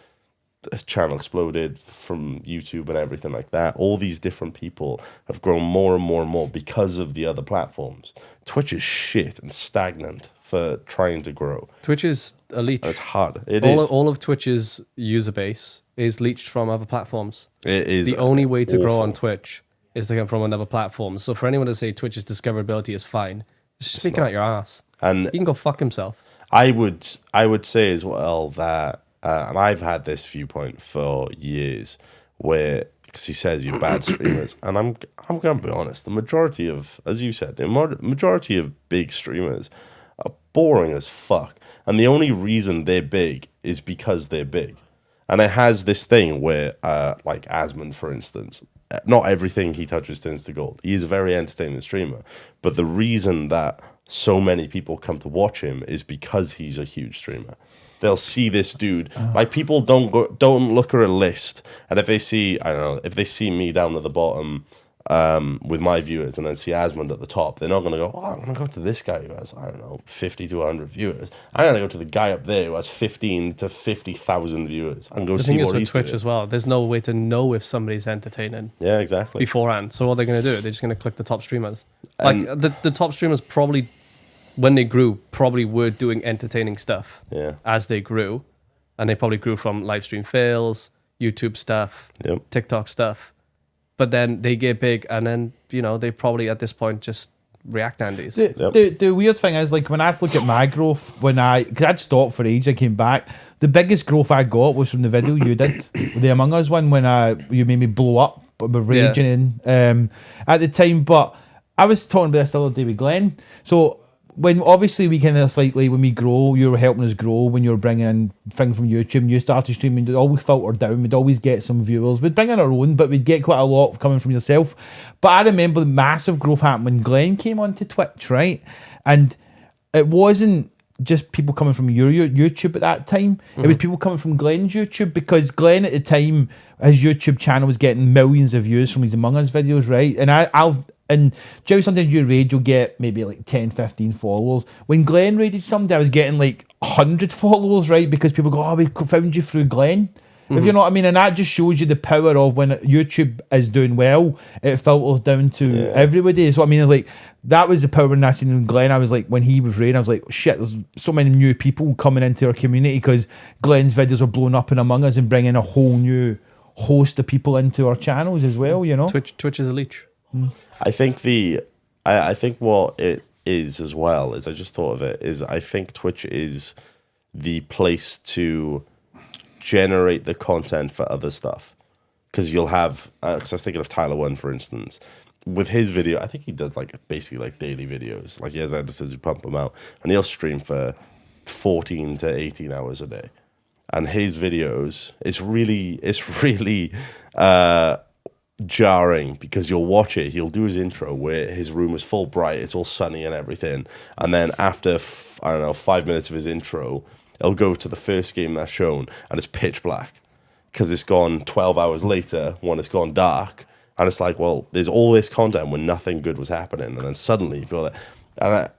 his channel exploded from YouTube and everything like that. All these different people have grown more and more and more because of the other platforms. Twitch is shit and stagnant for trying to grow. Twitch is a leech. It's hard. All of Twitch's user base is leached from other platforms. It is the only way to grow awful. on Twitch is to come from another platform. So for anyone to say Twitch's discoverability is fine, it's just speaking out your ass. And he can go fuck himself. I would say as well that, and I've had this viewpoint for years, where because he says you're bad streamers, and I'm gonna be honest, the majority of, as you said, the majority of big streamers are boring as fuck, and the only reason they're big is because they're big. And it has this thing where, like Asmund, for instance, not everything he touches turns to gold. He is a very entertaining streamer, but the reason that so many people come to watch him is because he's a huge streamer. They'll see this dude. Like, people don't look at a list, and if they see, I don't know, if they see me down at the bottom with my viewers and then see Asmund at the top, they're not going to go, I'm going to go to this guy who has, I don't know, 50 to 100 viewers. I'm going to go to the guy up there who has 15 to 50,000 viewers and go The see thing is what with he's Twitch doing. as well, there's no way to know if somebody's entertaining Yeah, exactly. beforehand. So what they're going to do, they're just going to click the top streamers. Like, the top streamers probably, when they grew, probably were doing entertaining stuff as they grew. And they probably grew from live stream fails, YouTube stuff, TikTok stuff. But then they get big, and then, they probably at this point just react Andes. The weird thing is, like, when I look at my growth, because I'd stopped for ages, I came back, the biggest growth I got was from the video you did, the Among Us one, when you made me blow up with raging at the time. But I was talking about this the other day with Glen. So when obviously we kind of slightly, when we grow, you were helping us grow when you were bringing in things from YouTube and you started streaming, it always filtered down. We'd always get some viewers. We'd bring in our own, but we'd get quite a lot coming from yourself. But I remember the massive growth happened when Glen came onto Twitch, right? And it wasn't just people coming from your YouTube at that time. It was people coming from Glen's YouTube, because Glen at the time, his YouTube channel was getting millions of views from his Among Us videos, right? And Joe, sometimes you raid, you'll get maybe like 10, 15 followers. When Glen raided somebody, I was getting like 100 followers, right? Because people go, we found you through Glen. If you know what I mean. And that just shows you the power of when YouTube is doing well, it filters down to everybody. So I mean, like, that was the power when I seen in Glen. I was like, when he was raiding, I was like, shit, there's so many new people coming into our community because Glen's videos are blowing up in Among Us and bringing a whole new host of people into our channels as well, Twitch is a leech. I think what it is as well is, I just thought of it, is I think Twitch is the place to generate the content for other stuff. Because you'll have, because I was thinking of Tyler One, for instance, with his video, I think he does basically daily videos. Like, he has editors who pump them out, and he'll stream for 14 to 18 hours a day. And his videos, it's really jarring, because you'll watch it, he'll do his intro where his room is full bright, it's all sunny and everything, and then after 5 minutes of his intro, it'll go to the first game that's shown and it's pitch black because it's gone 12 hours later when it's gone dark, and it's like, well, there's all this content when nothing good was happening, and then suddenly you feel that, and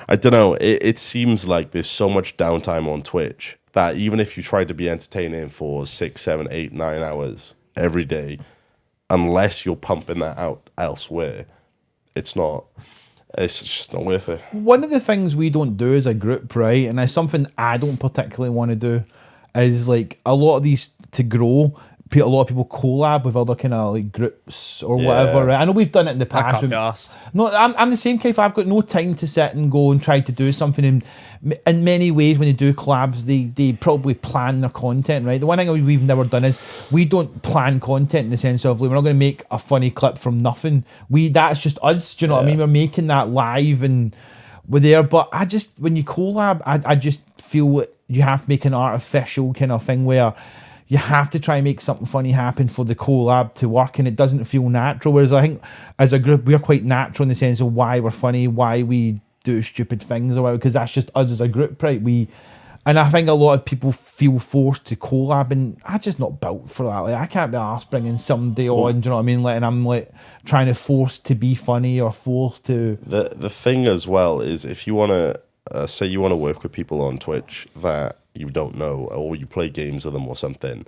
I don't know. It seems like there's so much downtime on Twitch that even if you try to be entertaining for 6, 7, 8, 9 hours every day, unless you're pumping that out elsewhere, it's just not worth it. One of the things we don't do as a group, right, and it's something I don't particularly want to do, is like a lot of these to grow. A lot of people collab with other kind of like groups or whatever. Right? I know we've done it in the I past. can't be asked. No, I'm the same case. I've got no time to sit and go and try to do something. In many ways, when they do collabs, they probably plan their content, right? The one thing we've never done is we don't plan content in the sense of like, we're not going to make a funny clip from nothing. That's just us. Do you know what I mean? We're making that live and we're there. But when you collab, I just feel you have to make an artificial kind of thing where you have to try and make something funny happen for the collab to work, and it doesn't feel natural. Whereas I think as a group, we're quite natural in the sense of why we're funny, why we do stupid things or whatever, because that's just us as a group, right? And I think a lot of people feel forced to collab, and I'm just not built for that. Like, I can't be arsed bringing somebody on, do you know what I mean? Like, and I'm like trying to force to be funny or forced to. The thing as well is if you want to, say you want to work with people on Twitch that you don't know, or you play games with them or something,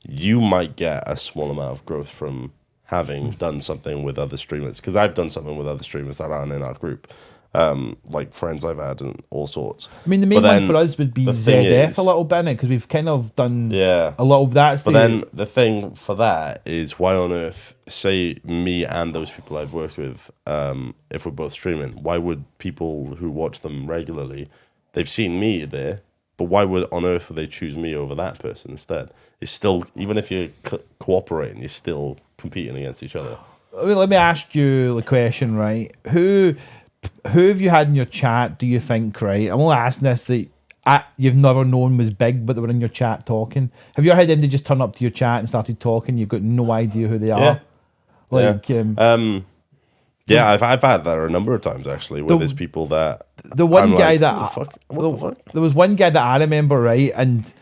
you might get a small amount of growth from having done something with other streamers. Because I've done something with other streamers that aren't in our group. Like friends I've had and all sorts. I mean, the main one for us would be ZF a little bit in it, because we've kind of done a little. Then the thing for that is, why on earth, say me and those people I've worked with, if we're both streaming, why would people who watch them regularly, they've seen me there, but why on earth would they choose me over that person instead? It's still, even if you're cooperating, you're still competing against each other. Let me ask you the question, right? Who have you had in your chat, do you think, right? I'm only asking this that you've never known was big, but they were in your chat talking. Have you ever had them to just turn up to your chat and started talking? You've got no idea who they are. Yeah, I've had that a number of times actually, where there's people that the one I'm guy like, that what the fuck? There was one guy that I remember, right, and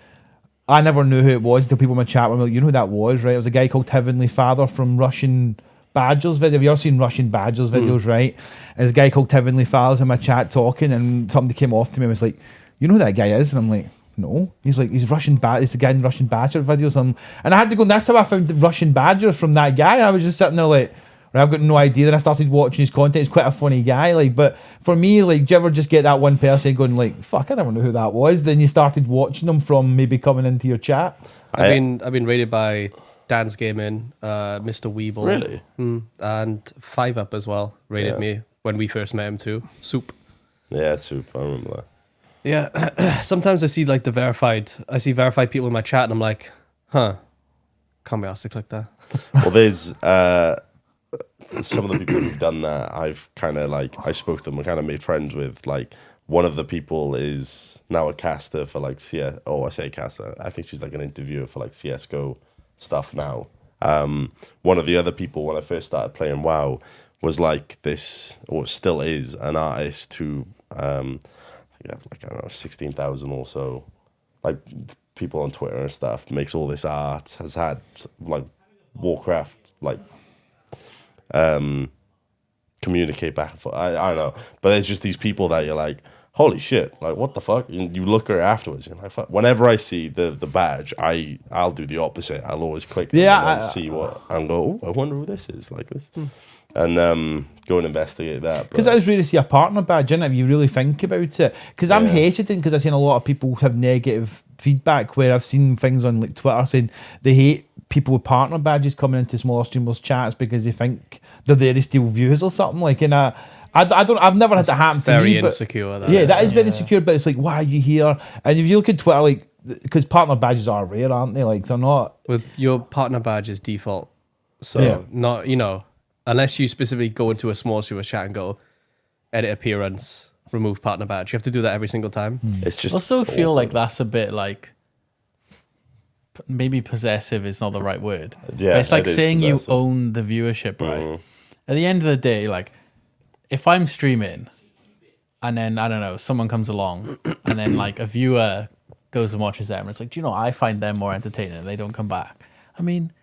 I never knew who it was until people in my chat were like, you know who that was, right? It was a guy called Heavenly Father from Russian Badgers video. Have you ever seen Russian Badgers videos, right? There's a guy called Heavenly Father's in my chat talking, and somebody came off to me and was like, you know who that guy is? And I'm like, no. He's like, he's Russian He's the guy in Russian Badger videos. And I had to go, and that's how I found the Russian Badger from that guy. And I was just sitting there like, right, I've got no idea. Then I started watching his content. He's quite a funny guy. Like, but for me, like, do you ever just get that one person going like, fuck, I never knew who that was? Then you started watching them from maybe coming into your chat. I've been rated by Dan's Gaming, Mr. Weeble. Really? And 5up as well rated me when we first met him too. Soup. Yeah, Soup. I remember that. Yeah. Sometimes I see like verified people in my chat and I'm like, can't be asked to click that. Well, there's some of the people who've done that, I've kind of like, I spoke to them and kind of made friends with. Like, one of the people is now a caster for like I say caster, I think she's like an interviewer for like CSGO stuff now. One of the other people when I first started playing WoW was like this, or still is, an artist who like, I don't know, 16,000 or so like people on Twitter and stuff, makes all this art, has had like Warcraft like communicate back and forth. I don't know, but there's just these people that you're like, holy shit, like what the fuck? And you look at it afterwards, you're like, fuck. Whenever I see the badge, I'll do the opposite. I'll always click and see what and go, oh, I wonder who this is, like this. And go and investigate that. Because I was really see a partner badge, isn't it? If you really think about it. Because I'm hesitant, because I've seen a lot of people have negative feedback where I've seen things on like Twitter saying they hate people with partner badges coming into smaller streamers' chats because they think they're there to steal views or something. Like, and I've never had that happen to me. Very insecure. That is very insecure. But it's like, why are you here? And if you look at Twitter, like, because partner badges are rare, aren't they? Like, they're not. With your partner badge is default, so not, you know, unless you specifically go into a small streamer chat and go edit appearance, remove partner badge. You have to do that every single time. It's just I also feel like that's a bit like, maybe possessive is not the right word. Yeah, but it's like saying possessive. you own the viewership, right? At the end of the day, like, if I'm streaming and then, I don't know, someone comes along and then like a viewer goes and watches them and it's like, do you know, I find them more entertaining and they don't come back. I mean,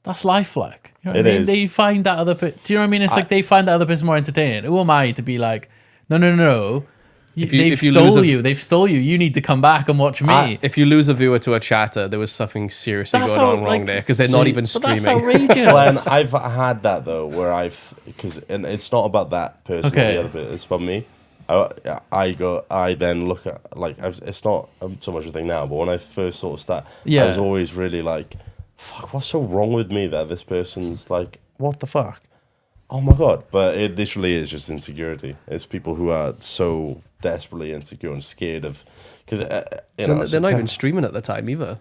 that's lifelike. You know what I mean? is. They find that other person, do you know what I mean? It's like they find that other person more entertaining. Who am I to be like, No. They've if you lose stole a- you. They've stole you. You need to come back and watch me. If you lose a viewer to a chatter, there was something seriously That's going on how, wrong like- there because they're not even But that's streaming. outrageous. Glenn, I've had that though, where and it's not about that person Okay. or the other bit. It's about me. I then look at like it's not so much a thing now, but when I first sort of start, Yeah. I was always really like, fuck, what's so wrong with me that this person's like, what the fuck? Oh my god! But it literally is just insecurity. It's people who are so desperately insecure and scared of because They're not even streaming at the time either.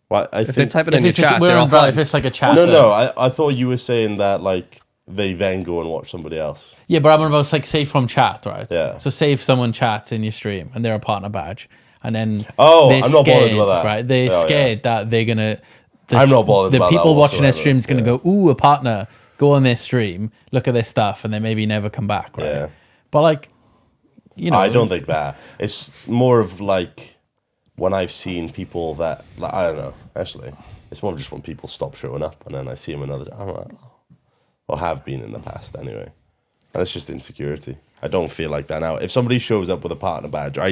Well, I If they think type it in your chat, we're they're on offline. if it's like a chat. no. I thought you were saying that like they then go and watch somebody else. Yeah, but I'm about like say from chat, right? Yeah. So say if someone chats in your stream and they're a partner badge, and then Oh, they're I'm not bothered scared, with that. right? They're Oh, yeah. scared that they're gonna. I'm not bothered The about people that watching their whatsoever. streams gonna go, ooh, a partner. Go on their stream, look at their stuff, and they maybe never come back, right? Yeah. But like, you know, I don't think that. It's more of like when I've seen people that like, I don't know. Actually, it's more of just when people stop showing up and then I see them another. I'm like, or have been in the past anyway. And it's just insecurity. I don't feel like that now. If somebody shows up with a partner badge, I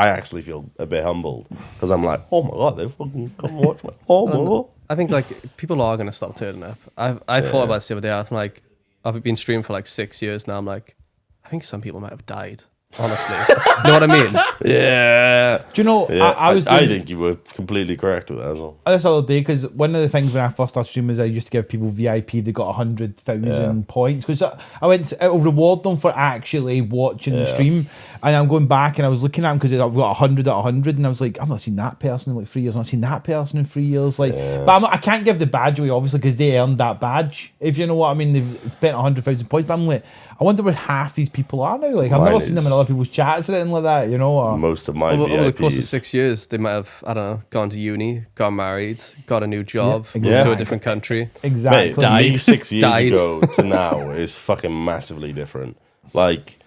actually feel a bit humbled because I'm like, oh my god, they fucking come watch me. Oh my god. I think like people are gonna stop turning up. I thought about this the other day. I'm like, I've been streaming for like 6 years now. I'm like, I think some people might have died. Honestly, you know what I mean? Yeah. Do you know, Yeah, I I think you were completely correct with that as well. this other day, because one of the things when I first started streaming is I used to give people VIP, they got 100,000 points, because I went to, it'll reward them for actually watching the stream, and I'm going back and I was looking at them because I've got 100 out of 100, and I was like, I've not seen that person in like 3 years, I've not seen that person in 3 years, like, but I can't give the badge away obviously because they earned that badge, if you know what I mean. They've spent 100,000 points, but I'm like, I wonder where half these people are now. Like, I've Mine never seen them in is- other people's chats or anything like that, you know. Or, Most of my Over the course of VIPs. 6 years, they might have, I don't know, gone to uni, got married, got a new job, Yeah, moved to exactly. a different country. exactly. Mate, me Died. 6 years Died. ago to now is fucking massively different. Like,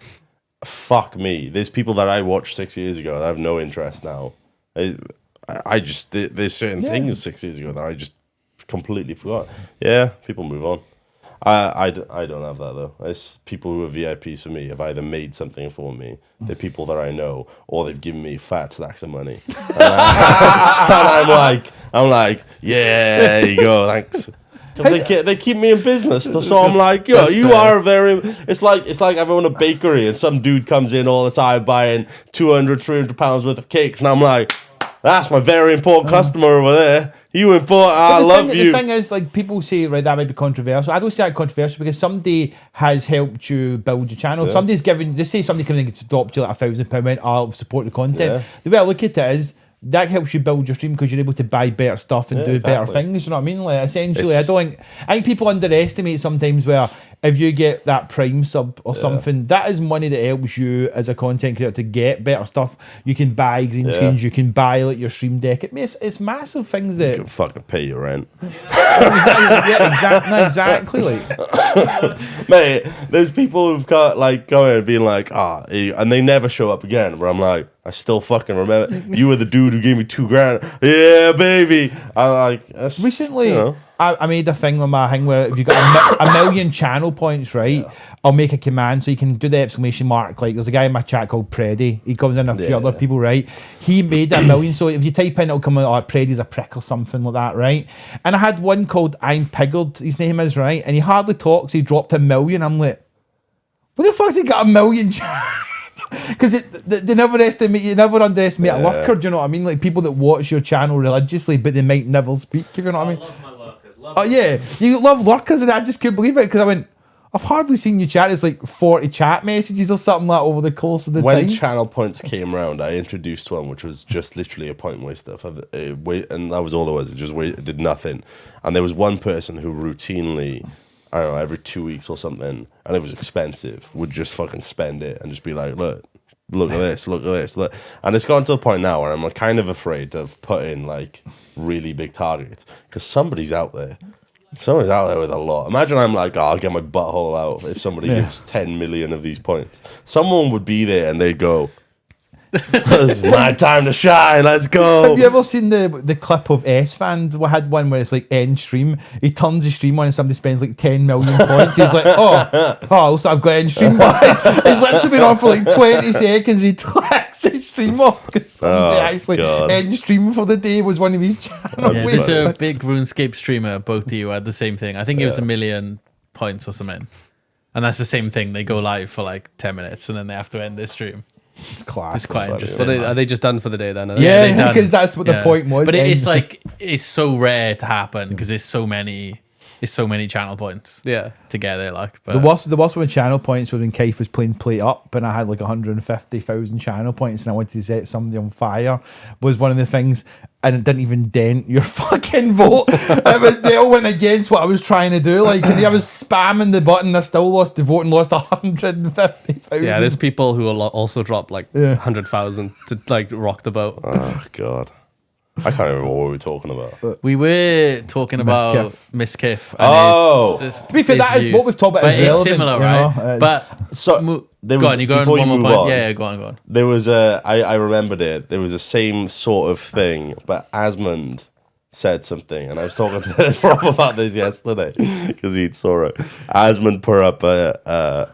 fuck me. There's people that I watched 6 years ago that I have no interest now. I just, there's certain things 6 years ago that I just completely forgot. Yeah, people move on. I don't have that though. It's people who are VIPs for me have either made something for me, they're people that I know, or they've given me fat stacks of money. And I'm like, yeah, there you go, thanks. Because they keep me in business, so I'm like, yo, That's you fair. are very. It's like I own a bakery and some dude comes in all the time buying 200, 300 pounds worth of cakes, and I'm like, that's my very important customer over there. You important, I But love you. The thing is, like, people say, right, that might be controversial. I don't say that controversial because somebody has helped you build your channel. If somebody's given, just say somebody comes in and dropped you like £1,000, went, I'll support the content. Yeah. The way I look at it is, that helps you build your stream because you're able to buy better stuff and Yeah, do better exactly. things. You know what I mean? Like, essentially, It's- I think people underestimate sometimes where if you get that Prime sub or something, that is money that helps you as a content creator to get better stuff. You can buy green screens, you can buy like your stream deck. It's massive things that You can fucking pay your rent. exactly. Like, Mate, there's people who've got like going and being like, and they never show up again. Where I'm like, I still fucking remember you were the dude who gave me $2,000. Yeah, baby. I'm like, that's, recently, you know. I made a thing on my thing where if you got a million channel points, right, I'll make a command so you can do the exclamation mark. Like, there's a guy in my chat called Preddy. He comes in, a few other people, right? He made a million. So if you type in, it'll come out, Preddy's a prick or something like that, right? And I had one called I'm Piggled, his name is, right? And he hardly talks. He dropped $1 million. I'm like, what the fuck's he got $1 million? Because they never estimate, you never underestimate a lurker, do you know what I mean? Like, people that watch your channel religiously, but they might never speak, if you know what I mean? love my lurkers. Oh yeah, you love lurkers, and I just couldn't believe it because I went, I've hardly seen you chat. It's like 40 chat messages or something like over the course of the When time. channel points came around, I introduced one which was just literally a point waster. And that was all it was. It did nothing. And there was one person who routinely, I don't know, every 2 weeks or something, and it was expensive, would just fucking spend it and just be like, look at this, look at this. Look. And it's gotten to a point now where I'm kind of afraid of putting like really big targets because somebody's out there. Someone's out there with a lot. Imagine I'm like, I'll get my butthole out if somebody gives 10 million of these points. Someone would be there and they'd go, It's my time to shine. Let's go. Have you ever seen the clip of S-Fan? We had one where it's like end stream. He turns his stream on and somebody spends like 10 million points. He's like, also I've got end stream. It's literally been on for like 20 seconds. He clicks his stream off because somebody actually end stream for the day was one of his channels. Yeah, there's a big RuneScape streamer, both of you had the same thing. I think it was 1 million points or something. And that's the same thing. They go live for like 10 minutes and then they have to end their stream. It's class. It's quite funny. interesting. So are they just done for the day then? Are they? they're Yeah, done. because that's what the point was. But it's end. like it's so rare to happen because there's so many channel points. Yeah. Together, like but The worst with channel points was when Keith was playing Play Up and I had like 150,000 channel points and I wanted to set somebody on fire was one of the things, and it didn't even dent your fucking vote. They all went against what I was trying to do. Like I was spamming the button, I still lost the vote and lost 150,000. Yeah, there's people who will also drop like 100,000 to like rock the boat. Oh god, I can't remember what we were talking about. we were talking about Miskiff. To be fair, that is what we've talked about. But is it's relevant, similar, you right? know? But So there go was, on, you go on before one you more move point. on, Yeah, go on. there was I remembered it. There was the same sort of thing, but Asmund said something, and I was talking to Rob about this yesterday because he saw it. Asmund put up a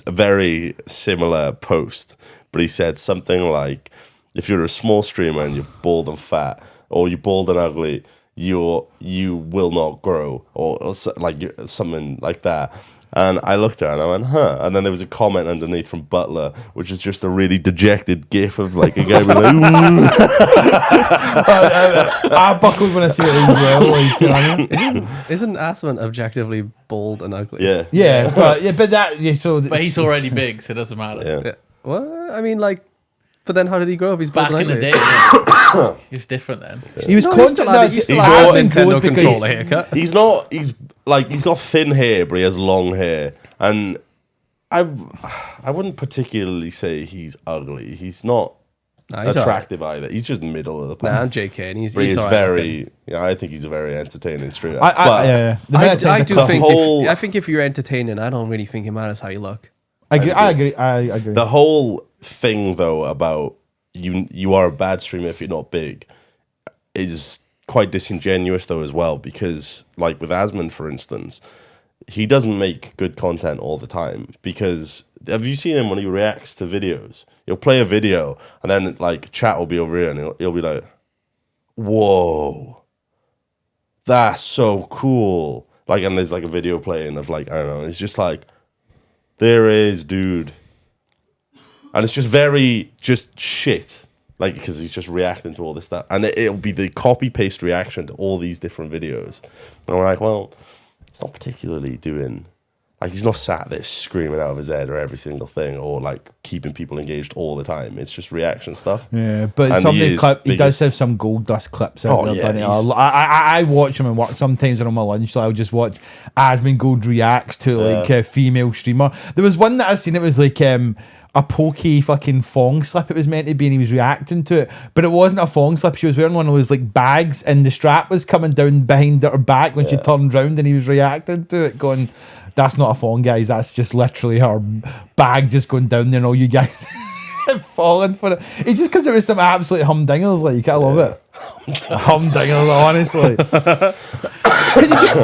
very similar post, but he said something like, "If you're a small streamer and you're bald and fat, or you're bald and ugly, you will not grow," or something like that. And I looked at it and I went, huh. And then there was a comment underneath from Butler, which is just a really dejected gif of like a guy being like, ooh. I buckled when I see it as well. Like, you know what I mean? Isn't Asman objectively bald and ugly? Yeah. But that so. But he's already big, so it doesn't matter. Yeah. Yeah. Well, I mean, like, but then how did he grow up? He's bald Back and in ugly. the day, yeah. He was different then. He was No, content. he still he's had all- a Nintendo controller haircut. He's got thin hair, but he has long hair. And I wouldn't particularly say he's ugly. He's not Nah, he's attractive either. He's just middle of the Nah, pack. I'm JK, and he's But he's alright very, looking. yeah, I think he's a very entertaining streamer. Yeah. I do the think whole- I think if you're entertaining, I don't really think it matters how you look. I agree. The whole thing, though, about you are a bad streamer if you're not big is quite disingenuous, though, as well, because, like, with Asmund, for instance, he doesn't make good content all the time, because have you seen him when he reacts to videos? He'll play a video, and then, like, chat will be over here, and he'll be like, whoa, that's so cool. Like, and there's, like, a video playing of, like, I don't know, it's just like, there is, dude. And it's just very, just shit. Like, because he's just reacting to all this stuff. And it'll be the copy-paste reaction to all these different videos. And we're like, well, he's not particularly doing... Like, he's not sat there screaming out of his head or every single thing, or, like, keeping people engaged all the time. It's just reaction stuff. Yeah, but And some he of the is clip, he does biggest- have some gold dust clips out Oh, there. yeah, doesn't he? he's- I watch him and work sometimes on my lunch, so I'll just watch Asmund Gold reacts to like a female streamer. There was one that I seen, it was like a pokey fucking thong slip it was meant to be, and he was reacting to it, but it wasn't a thong slip. She was wearing one of those like bags, and the strap was coming down behind her back when she turned round, and he was reacting to it going, that's not a thong, guys, that's just literally her bag just going down there and all you guys falling for it. It just comes out with some absolute humdingers, like, I love it. Humdingers, honestly.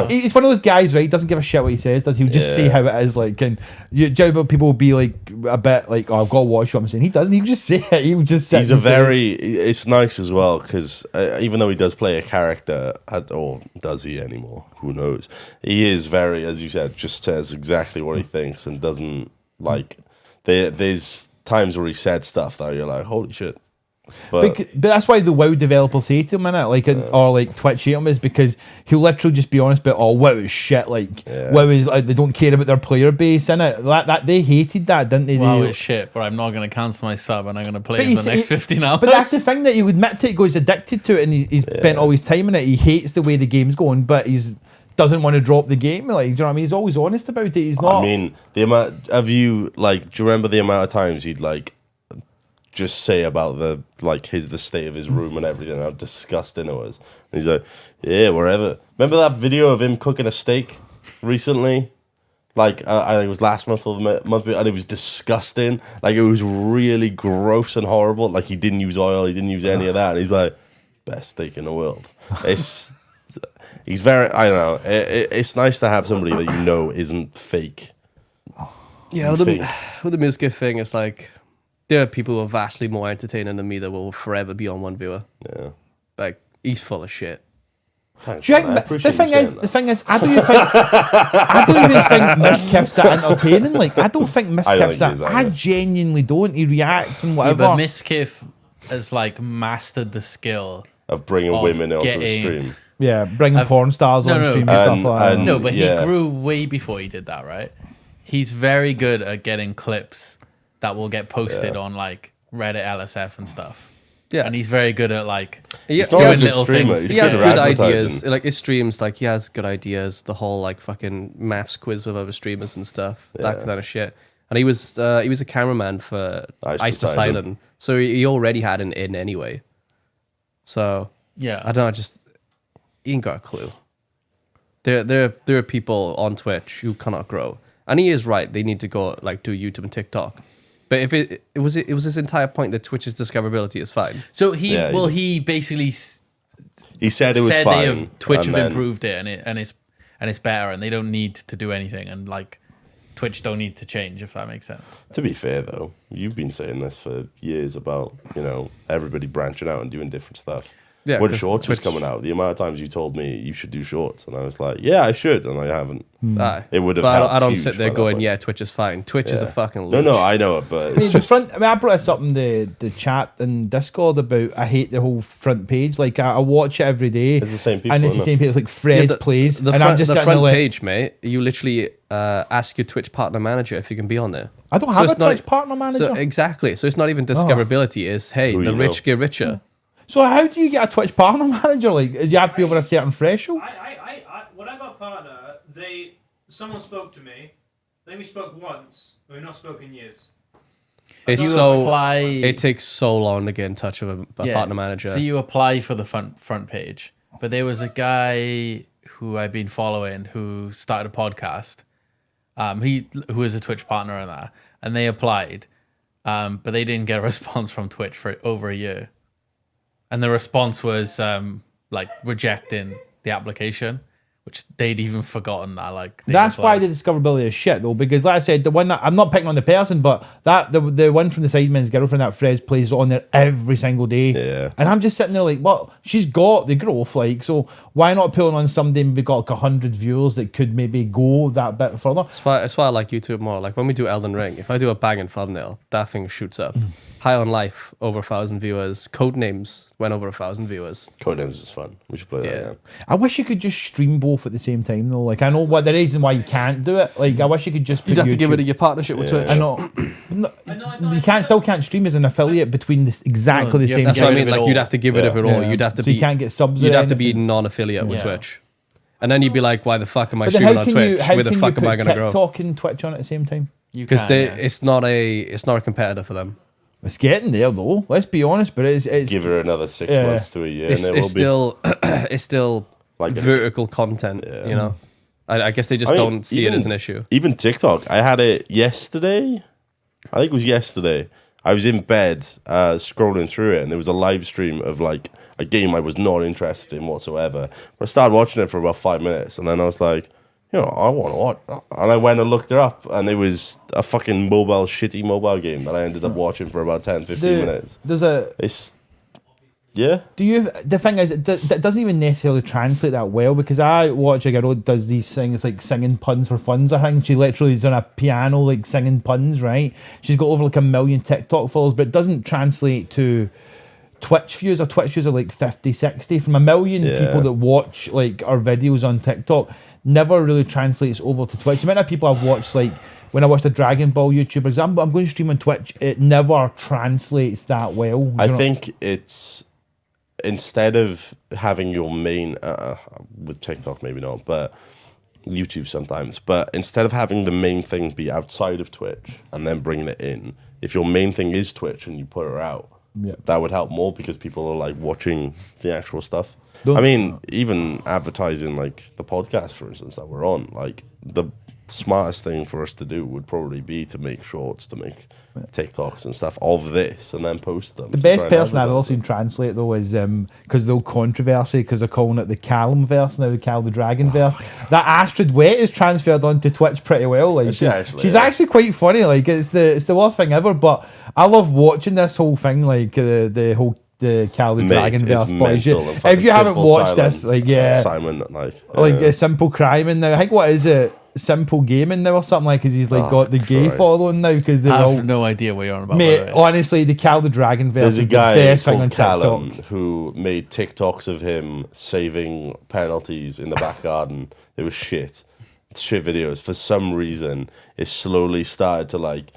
He's one of those guys, right? Doesn't give a shit what he says. He'll just say how it is. Like, and people will be like a bit like, "Oh, I've got to watch what I'm saying." He doesn't. He'll just say it. He'll just. Sit He's and say it's nice as well, because even though he does play a character, or does he anymore? Who knows? He is very, as you said, just says exactly what he thinks and doesn't like. There's times where he said stuff that you're like, holy shit. But that's why the WoW developers say to him, innit? Like, or like Twitch hate him, is because he'll literally just be honest about, oh, WoW is shit. Like, WoW is like, they don't care about their player base, innit? That they hated that, didn't they? Wow, it's shit, but I'm not going to cancel my sub and I'm going to play But for the next 15 hours. But that's the thing, that you admit to it, goes addicted to it, and he's spent all his time in it. He hates the way the game's going, but he's doesn't want to drop the game. Like, do you know what I mean? He's always honest about it. He's not. I mean, the amount of you, like, do you remember the amount of times he'd like just say about the state of his room and everything, how disgusting it was? And he's like, yeah, wherever. Remember that video of him cooking a steak recently? Like I think it was last month or the month, and it was disgusting. Like it was really gross and horrible. Like he didn't use oil, he didn't use any of that. And he's like, best steak in the world. He's very. I don't know. It's nice to have somebody that you know isn't fake. Yeah, with the music thing, it's like there are people who are vastly more entertaining than me that will forever be on one viewer. Yeah. Like he's full of shit. Do you think, the thing is, I don't even think Miskiff's that entertaining. Like, I don't think Miskiff's that. I genuinely don't. He reacts and whatever. Yeah, but Miskiff has like mastered the skill of bringing women onto the stream. Yeah, bringing porn stars on stream and stuff like that. No, but he grew way before he did that, right? He's very good at getting clips that will get posted on like Reddit, LSF, and stuff. Yeah, and he's very good at like doing little things. He has good ideas. Like his streams, like he has good ideas. The whole like fucking maths quiz with other streamers and stuff, that kind of shit. And he was a cameraman for Ice Poseidon, so he already had an in anyway. So yeah, I don't know. Just he ain't got a clue. There are people on Twitch who cannot grow, and he is right. They need to go like do YouTube and TikTok. But if it was his entire point that Twitch's discoverability is fine. So he basically he said it was fine. Twitch have improved it and it's better and they don't need to do anything and like Twitch don't need to change, if that makes sense. To be fair though, you've been saying this for years about everybody branching out and doing different stuff. Yeah, when Shorts was coming out, the amount of times you told me you should do Shorts, and I was like, yeah, I should, and I haven't. It would have helped. I don't sit there going, yeah, Twitch is fine. Twitch is a fucking leech. No, I know it, but it's just... I brought this up in the chat in Discord about I hate the whole front page. Like, I watch it every day. It's the same people, and it's the same people. It's like Fred plays. And I'm just the sitting front there page, mate, you literally ask your Twitch partner manager if you can be on there. I don't have a Twitch partner manager. So exactly. So it's not even discoverability. It's, hey, the rich get richer. So how do you get a Twitch partner manager? Like, do you have to be over a certain threshold? When I got partner, someone spoke to me. Then we spoke once. We've not spoken in years. It takes so long to get in touch with a partner manager. So you apply for the front page, but there was a guy who I've been following who started a podcast. Who is a Twitch partner in that, and they applied, but they didn't get a response from Twitch for over a year. And the response was like rejecting the application, which they'd even forgotten that. Like that's why the discoverability is shit though, because like I said, the one that, I'm not picking on the person, but that the one from the Sidemen's girlfriend that Fred plays on there every single day. Yeah. And I'm just sitting there like, well, she's got the growth, like, so why not pulling on somebody and we got like 100 viewers that could maybe go that bit further? That's why I like YouTube more. Like when we do Elden Ring, if I do a banging thumbnail, that thing shoots up. High on Life, over 1,000 viewers. Codenames went over 1,000 viewers. Codenames is fun. We should play that again. I wish you could just stream both at the same time though. Like I know what the reason why you can't do it. Like I wish you could just. You'd have to give it your partnership with Twitch. I know. You still can't stream as an affiliate between exactly the same. That's what I mean. Like you'd have to give it all. You'd have to be. You can't get subs. You'd have to be non-affiliate with Twitch. And then you'd be like, why the fuck am I streaming on Twitch? Where the fuck am I going to grow? TikTok and Twitch on at the same time. Because it's not a competitor for them. It's getting there though. Let's be honest, but it's give her another 6 months to a year. It's still like vertical content. You know, I guess they just don't see it as an issue. Even TikTok, I had it yesterday. I think it was yesterday. I was in bed scrolling through it, and there was a live stream of like a game I was not interested in whatsoever. But I started watching it for about 5 minutes, and then I was like, I want to watch. And I went and looked it up, and it was a fucking shitty mobile game that I ended up watching for about 10, 15 minutes. Yeah. The thing is, it doesn't even necessarily translate that well, because I watch a girl who does these things like singing puns for funds. I think she literally is on a piano like singing puns, right? She's got over like 1 million TikTok followers, but it doesn't translate to Twitch views. Our Twitch views are like 50, 60 from 1 million people that watch like our videos on TikTok. Never really translates over to Twitch. The amount of people I've watched, like when I watched the Dragon Ball YouTuber, for example, I'm going to stream on Twitch. It never translates that well. I think it's instead of having your main with TikTok maybe not, but YouTube sometimes. But instead of having the main thing be outside of Twitch and then bringing it in, if your main thing is Twitch and you put her out, that would help more because people are like watching the actual stuff. Even advertising like the podcast, for instance, that we're on, like smartest thing for us to do would probably be to make shorts, to make TikToks and stuff of this, and then post them. The best person I've ever seen translate though is because the controversy because they're calling it the Callum verse now, the Cal the Dragon verse. That Astrid Wet is transferred onto Twitch pretty well. Like she's actually quite funny. Like it's the worst thing ever. But I love watching this whole thing. Like the whole the Cal the Dragon verse. If you haven't watched this, like Simon, like a Simple Crime in now. I think what is it? Simple Gaming now or something like because he's like got the gay following now because they I have no idea what you're on about. Mate, honestly, the Cal the Dragon verse there's is a guy the best thing on called TikTok. Callum who made TikToks of him saving penalties in the back garden. It was shit videos. For some reason, it slowly started to like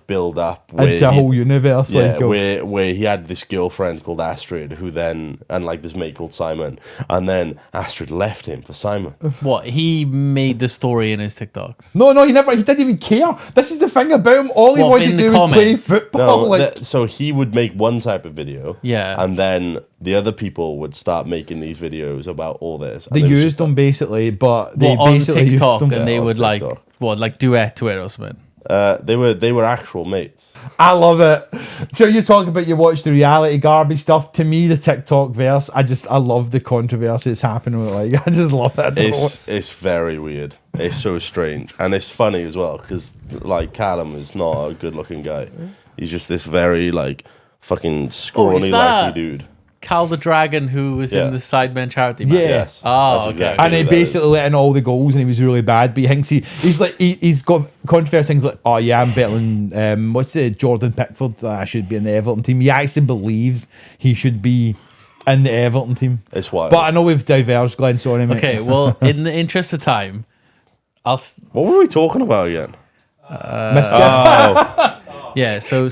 build up it's a whole universe, where he had this girlfriend called Astrid who then and like this mate called Simon, and then Astrid left him for Simon. What, he made the story in his TikToks? No, he didn't even care. This is the thing about him. All he wanted to do was play football. So he would make one type of video, and then the other people would start making these videos about all this. They used them basically, but they on basically TikTok, used them. and they would like duet to it or something. They were actual mates. I love it. So you talk about you watch the reality garbage stuff. To me, the TikTok verse, I love the controversy that's happening with it. Like I just love it. It's very weird. It's so strange, and it's funny as well because like Callum is not a good-looking guy. He's just this very like fucking scrawny, lanky dude. Cal the Dragon, who was in the Sidemen charity match. Yes. Oh, okay. Exactly and he basically let in all the goals, and he was really bad. But he thinks he's got controversial things like, oh yeah, I'm better than what's the Jordan Pickford? I should be in the Everton team. He actually believes he should be in the Everton team. It's wild. But I know we've diverged, Glen. Sorry, mate. Okay, well, in the interest of time, what were we talking about again? Yeah, so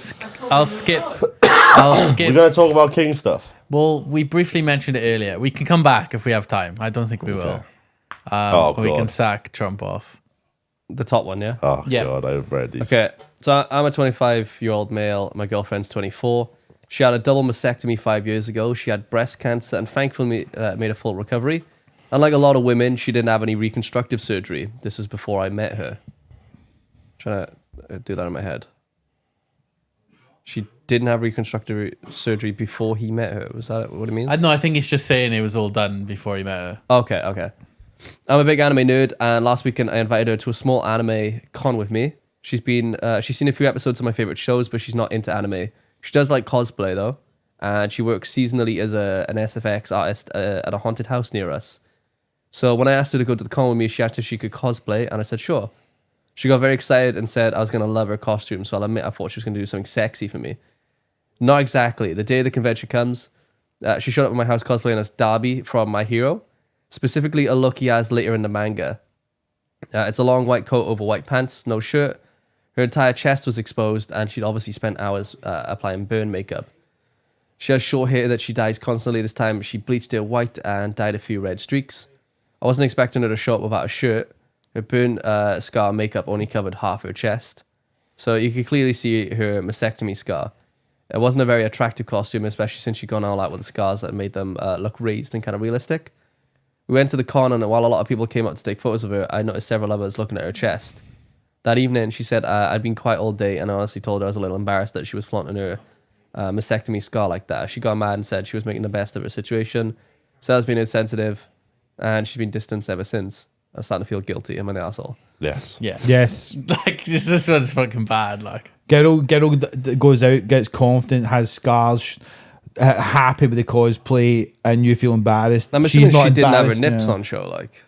I'll skip. We're going to talk about King stuff. Well, we briefly mentioned it earlier. We can come back if we have time. I don't think we will. We can sack Trump off. The top one, yeah? Oh, Yeah. God, I've read these. Okay, so I'm a 25-year-old male. My girlfriend's 24. She had a double mastectomy 5 years ago. She had breast cancer and thankfully made a full recovery. Unlike a lot of women, she didn't have any reconstructive surgery. This was before I met her. Trying to do that in my head. She didn't have reconstructive surgery before he met her. Was that what it means? I think he's just saying it was all done before he met her. Okay. I'm a big anime nerd, and last weekend I invited her to a small anime con with me. She's seen a few episodes of my favorite shows, but she's not into anime. She does like cosplay though, and she works seasonally as an SFX artist at a haunted house near us. So when I asked her to go to the con with me, she asked if she could cosplay, and I said sure. She got very excited and said I was going to love her costume, so I'll admit I thought she was going to do something sexy for me. Not exactly. The day the convention comes, she showed up at my house cosplaying as Darby from My Hero, specifically a look he has later in the manga. It's a long white coat over white pants, no shirt. Her entire chest was exposed, and she'd obviously spent hours applying burn makeup. She has short hair that she dyes constantly. This time she bleached it white and dyed a few red streaks. I wasn't expecting her to show up without a shirt. Her burn scar makeup only covered half her chest. So you could clearly see her mastectomy scar. It wasn't a very attractive costume, especially since she'd gone all out with the scars that made them look raised and kind of realistic. We went to the con, and while a lot of people came up to take photos of her, I noticed several others looking at her chest. That evening, she said I'd been quiet all day, and I honestly told her I was a little embarrassed that she was flaunting her mastectomy scar like that. She got mad and said she was making the best of her situation, said I was being insensitive, and she's been distanced ever since. I'm starting to feel guilty. I'm an asshole. Yes. Yeah. Yes. Like this one's fucking bad. Like Girl goes out, gets confident, has scars, happy with the cosplay, and you feel embarrassed. I'm assuming She's not she didn't have her embarrassed, nips yeah. on show. Like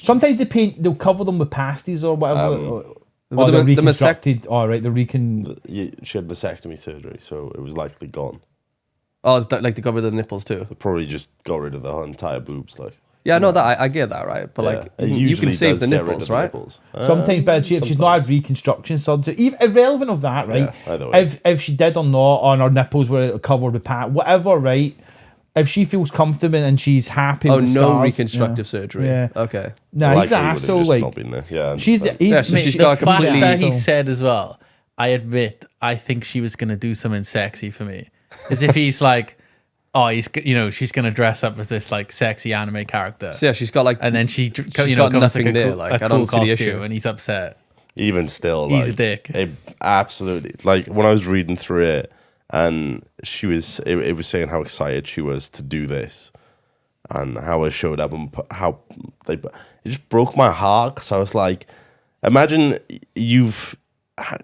Sometimes they'll cover them with pasties or whatever. Or they're reconstructed. All right, they're She had vasectomy surgery, so it was likely gone. oh, like to cover the nipples too. They probably just got rid of the entire boobs, like. Yeah, I know that. I get that, right? But like, It you can usually save does the get rid nipples, of the right? nipples. Sometimes, but if she's not had reconstruction surgery, even irrelevant of that, right? Yeah, either way. If she did or not, on her nipples were covered with whatever, right? If she feels comfortable and she's happy Oh, with the no scars, reconstructive surgery. Yeah. Okay. Nah, he's Likely an would have just asshole. not Like been there. Yeah, I she's understand. he's Yeah, so mate, she's the got a fact completely- that he So- said as well. I admit, I think she was gonna do something sexy for me. As if he's like, oh, she's gonna dress up as this like sexy anime character, So yeah, she's got like, and then she got comes like nothing a there, cool, like, a I cool don't see the costume, issue. and he's upset. Even still, He's a like, dick. It absolutely, like when I was reading through it, and it was saying how excited she was to do this, and how it showed up, and it just broke my heart, because I was like, imagine you've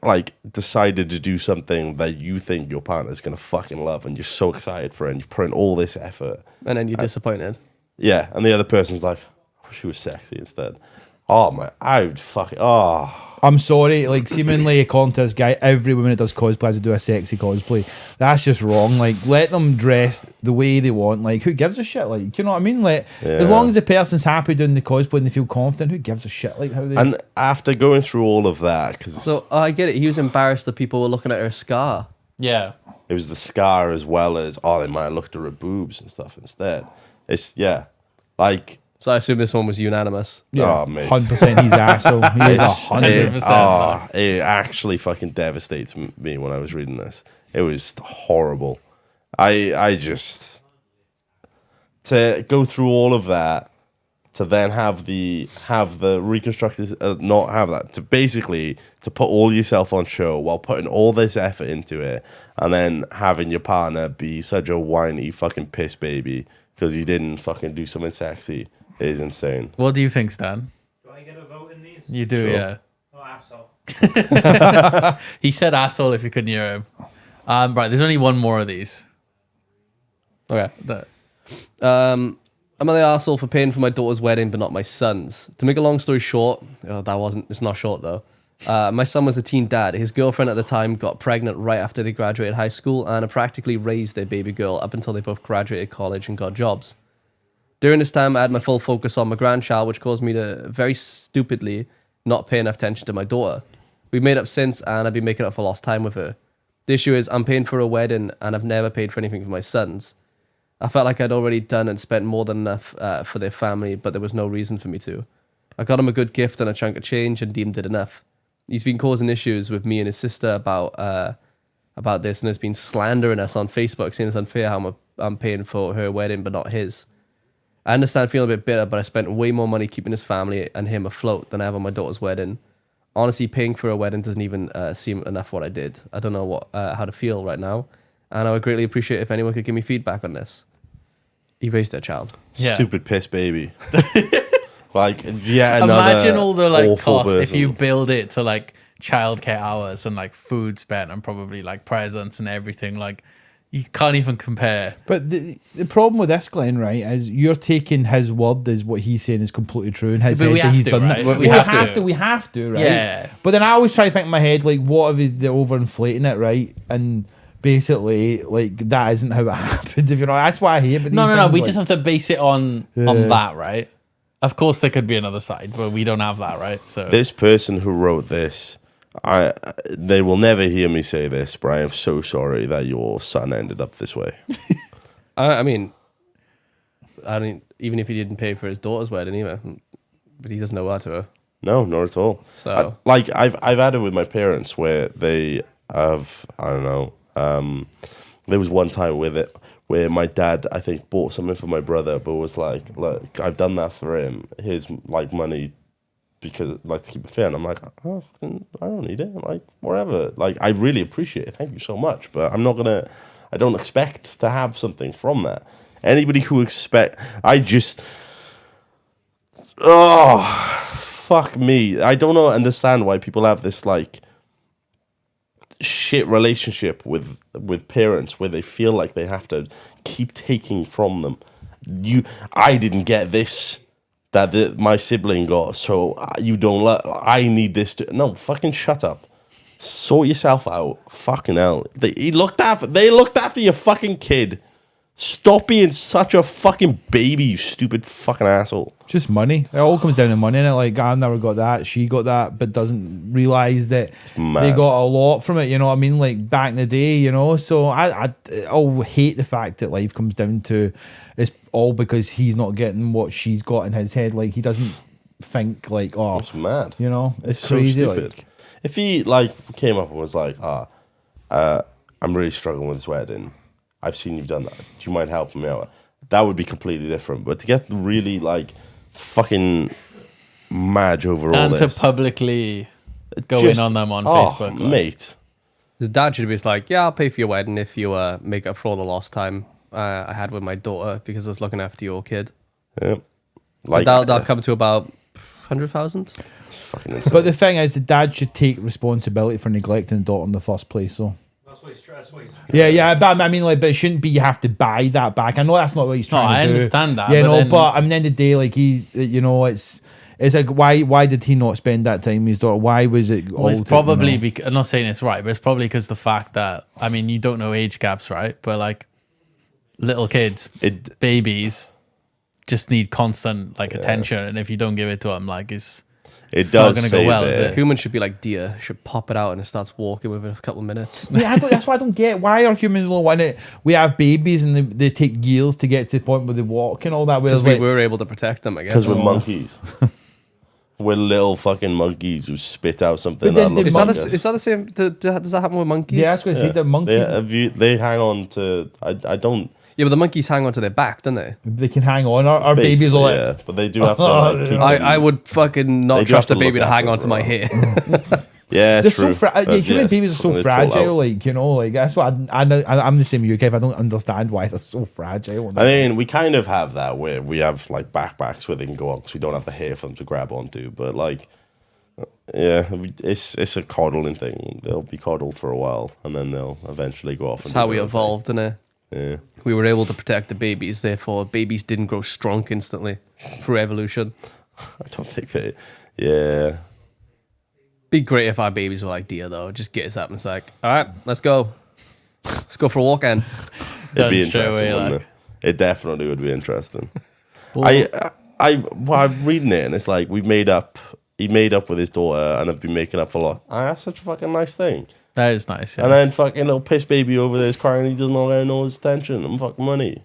like decided to do something that you think your partner's gonna fucking love, and you're so excited for it, and you've put in all this effort, and then you're disappointed. yeah, and the other person's like, oh, she was sexy instead. Oh my, I would fucking, oh. I'm sorry, like seemingly according to this guy, every woman that does cosplay has to do a sexy cosplay. That's just wrong. Like, let them dress the way they want. Like, who gives a shit? Like, you know what I mean? Like, as long as the person's happy doing the cosplay and they feel confident, who gives a shit? Like, how they. And after going through all of that, because So I get it. He was embarrassed that people were looking at her scar. Yeah. it was the scar, as well as, oh, they might have looked at her boobs and stuff instead. It's, yeah, like, So I assume this one was unanimous. Yeah, oh, mate. 100% he's asshole. He is 100%. 100%. It actually fucking devastates me when I was reading this. It was horrible. I just, to go through all of that, to then have the reconstructed, not have that, to basically to put all yourself on show while putting all this effort into it, and then having your partner be such a whiny fucking piss baby because you didn't fucking do something sexy is insane. What do you think, Stan? Do I get a vote in these? You do, Sure. yeah. Oh, asshole. He said asshole if you couldn't hear him. Right, there's only one more of these. Okay. That- I'm the arsehole for paying for my daughter's wedding, but not my son's. To make a long story short, it's not short though. My son was a teen dad. His girlfriend at the time got pregnant right after they graduated high school and practically raised their baby girl up until they both graduated college and got jobs. During this time, I had my full focus on my grandchild, which caused me to very stupidly not pay enough attention to my daughter. We've made up since, and I've been making up for lost time with her. The issue is I'm paying for a wedding, and I've never paid for anything for my sons. I felt like I'd already done and spent more than enough for their family, but there was no reason for me to. I got him a good gift and a chunk of change and deemed it enough. He's been causing issues with me and his sister about this, and has been slandering us on Facebook, saying it's unfair how I'm paying for her wedding but not his. I understand feeling a bit bitter, but I spent way more money keeping his family and him afloat than I have on my daughter's wedding. Honestly, paying for a wedding doesn't even seem enough what I did. I don't know how to feel right now, and I would greatly appreciate if anyone could give me feedback on this. He raised their child. Yeah. Stupid piss baby. Like, yeah, Imagine all the like awful cost if person. you build it to like childcare hours and like food spent and probably like presents and everything. Like, you can't even compare. But the problem with this, Glenn, right, is you're taking his word as what he's saying is completely true, and his But we head that have he's to, done right? that. We have to, right? Yeah. But then I always try to think in my head, like, what if they're overinflating it, right? And basically, like, that isn't how it happens. If you know, that's why I hate. But No. We just have to base it on that, right? Of course, there could be another side, but we don't have that, right? So This person who wrote this, they will never hear me say this, but I am so sorry that your son ended up this way. I mean, even if he didn't pay for his daughter's wedding either, but he doesn't know what to her. No, not at all. So- I've had it with my parents where they have, I don't know. There was one time with it where my dad, I think, bought something for my brother, but was like, look, I've done that for him. Here's like money because like to keep it fair. And I'm like, oh, I don't need it. Like, whatever. Like, I really appreciate it. Thank you so much. But I don't expect to have something from that. Anybody who fuck me. I don't understand why people have this like shit relationship with parents where they feel like they have to keep taking from them. I didn't get this that my sibling got, so you don't I need this to. No, fucking shut up. Sort yourself out. Fucking hell. They looked after your fucking kid. Stop being such a fucking baby, you stupid fucking asshole. just money. It all comes down to money, and like, I never got that, she got that, but doesn't realise that they got a lot from it. You know what I mean? Like back in the day, you know. So I'll hate the fact that life comes down to it's all because he's not getting what she's got in his head. Like, he doesn't think like, oh, It's mad. you know, it's so crazy. stupid. Like, If he came up and was like, I'm really struggling with this wedding. I've seen you've done that. Do you mind helping me out? That would be completely different. But to get really like fucking mad over all And this, to publicly go just- in on them on oh, Facebook. Like. mate. The dad should be like, yeah, I'll pay for your wedding if you make up for all the lost time I had with my daughter because I was looking after your kid. Yeah. Like that'll come to about 100,000. It's fucking insane. But the thing is, the dad should take responsibility for neglecting the daughter in the first place. So That's what he's trying. yeah, but I mean, like, but it shouldn't be you have to buy that back. I know that's not what he's No, trying I to do. understand that, Yeah, but no, then- but I mean, at the end of the day, like it's like why did he not spend that time with his daughter? Why was it? Well, it's probably I'm not saying it's right, but it's probably because the fact that I mean you don't know age gaps, right? But like little kids, babies, just need constant like attention, and if you don't give it to them, like it's not does going to go say well, there. is it? Humans should be like deer, should pop it out and it starts walking within a couple of minutes. Yeah, that's why I don't get why are humans only want it. We have babies and they take years to get to the point where they walk and all that. Because Whereas we like, were able to protect them, I guess. Because we're monkeys. We're little fucking monkeys who spit out something But then that the looks Is that the same? Does that happen with monkeys? yeah, I was going to say the monkeys. They hang on to. I don't. Yeah, but the monkeys hang onto their back, don't they? They can hang on. Our babies are like. yeah, but they do have to. Like, keep them- I would fucking They not do trust a have to baby look to hang after onto my them, hair. yeah, They're true. so But human yes, babies are so when they fall fragile, out. like like that's what I'm the same with you, Kev. I don't understand why they're so fragile. I mean, we kind of have that where we have like backpacks where they can go on because we don't have the hair for them to grab onto. But like, yeah, it's a coddling thing. They'll be coddled for a while and then they'll eventually go off. That's how we evolved, innit? Yeah. We were able to protect the babies, therefore babies didn't grow strong instantly through evolution. I don't think they. Yeah. Be great if our babies were like deer, though. Just get us up and it's like, all right, let's go. Let's go for a walk, and It'd be Done straight interesting, away, wouldn't like. it? It definitely would be interesting. Well, I'm reading it and it's like he made up with his daughter and have been making up for a lot. That's such a fucking nice thing. that is nice. Yeah. And then fucking little piss baby over there is crying. He doesn't know his attention and fucking money.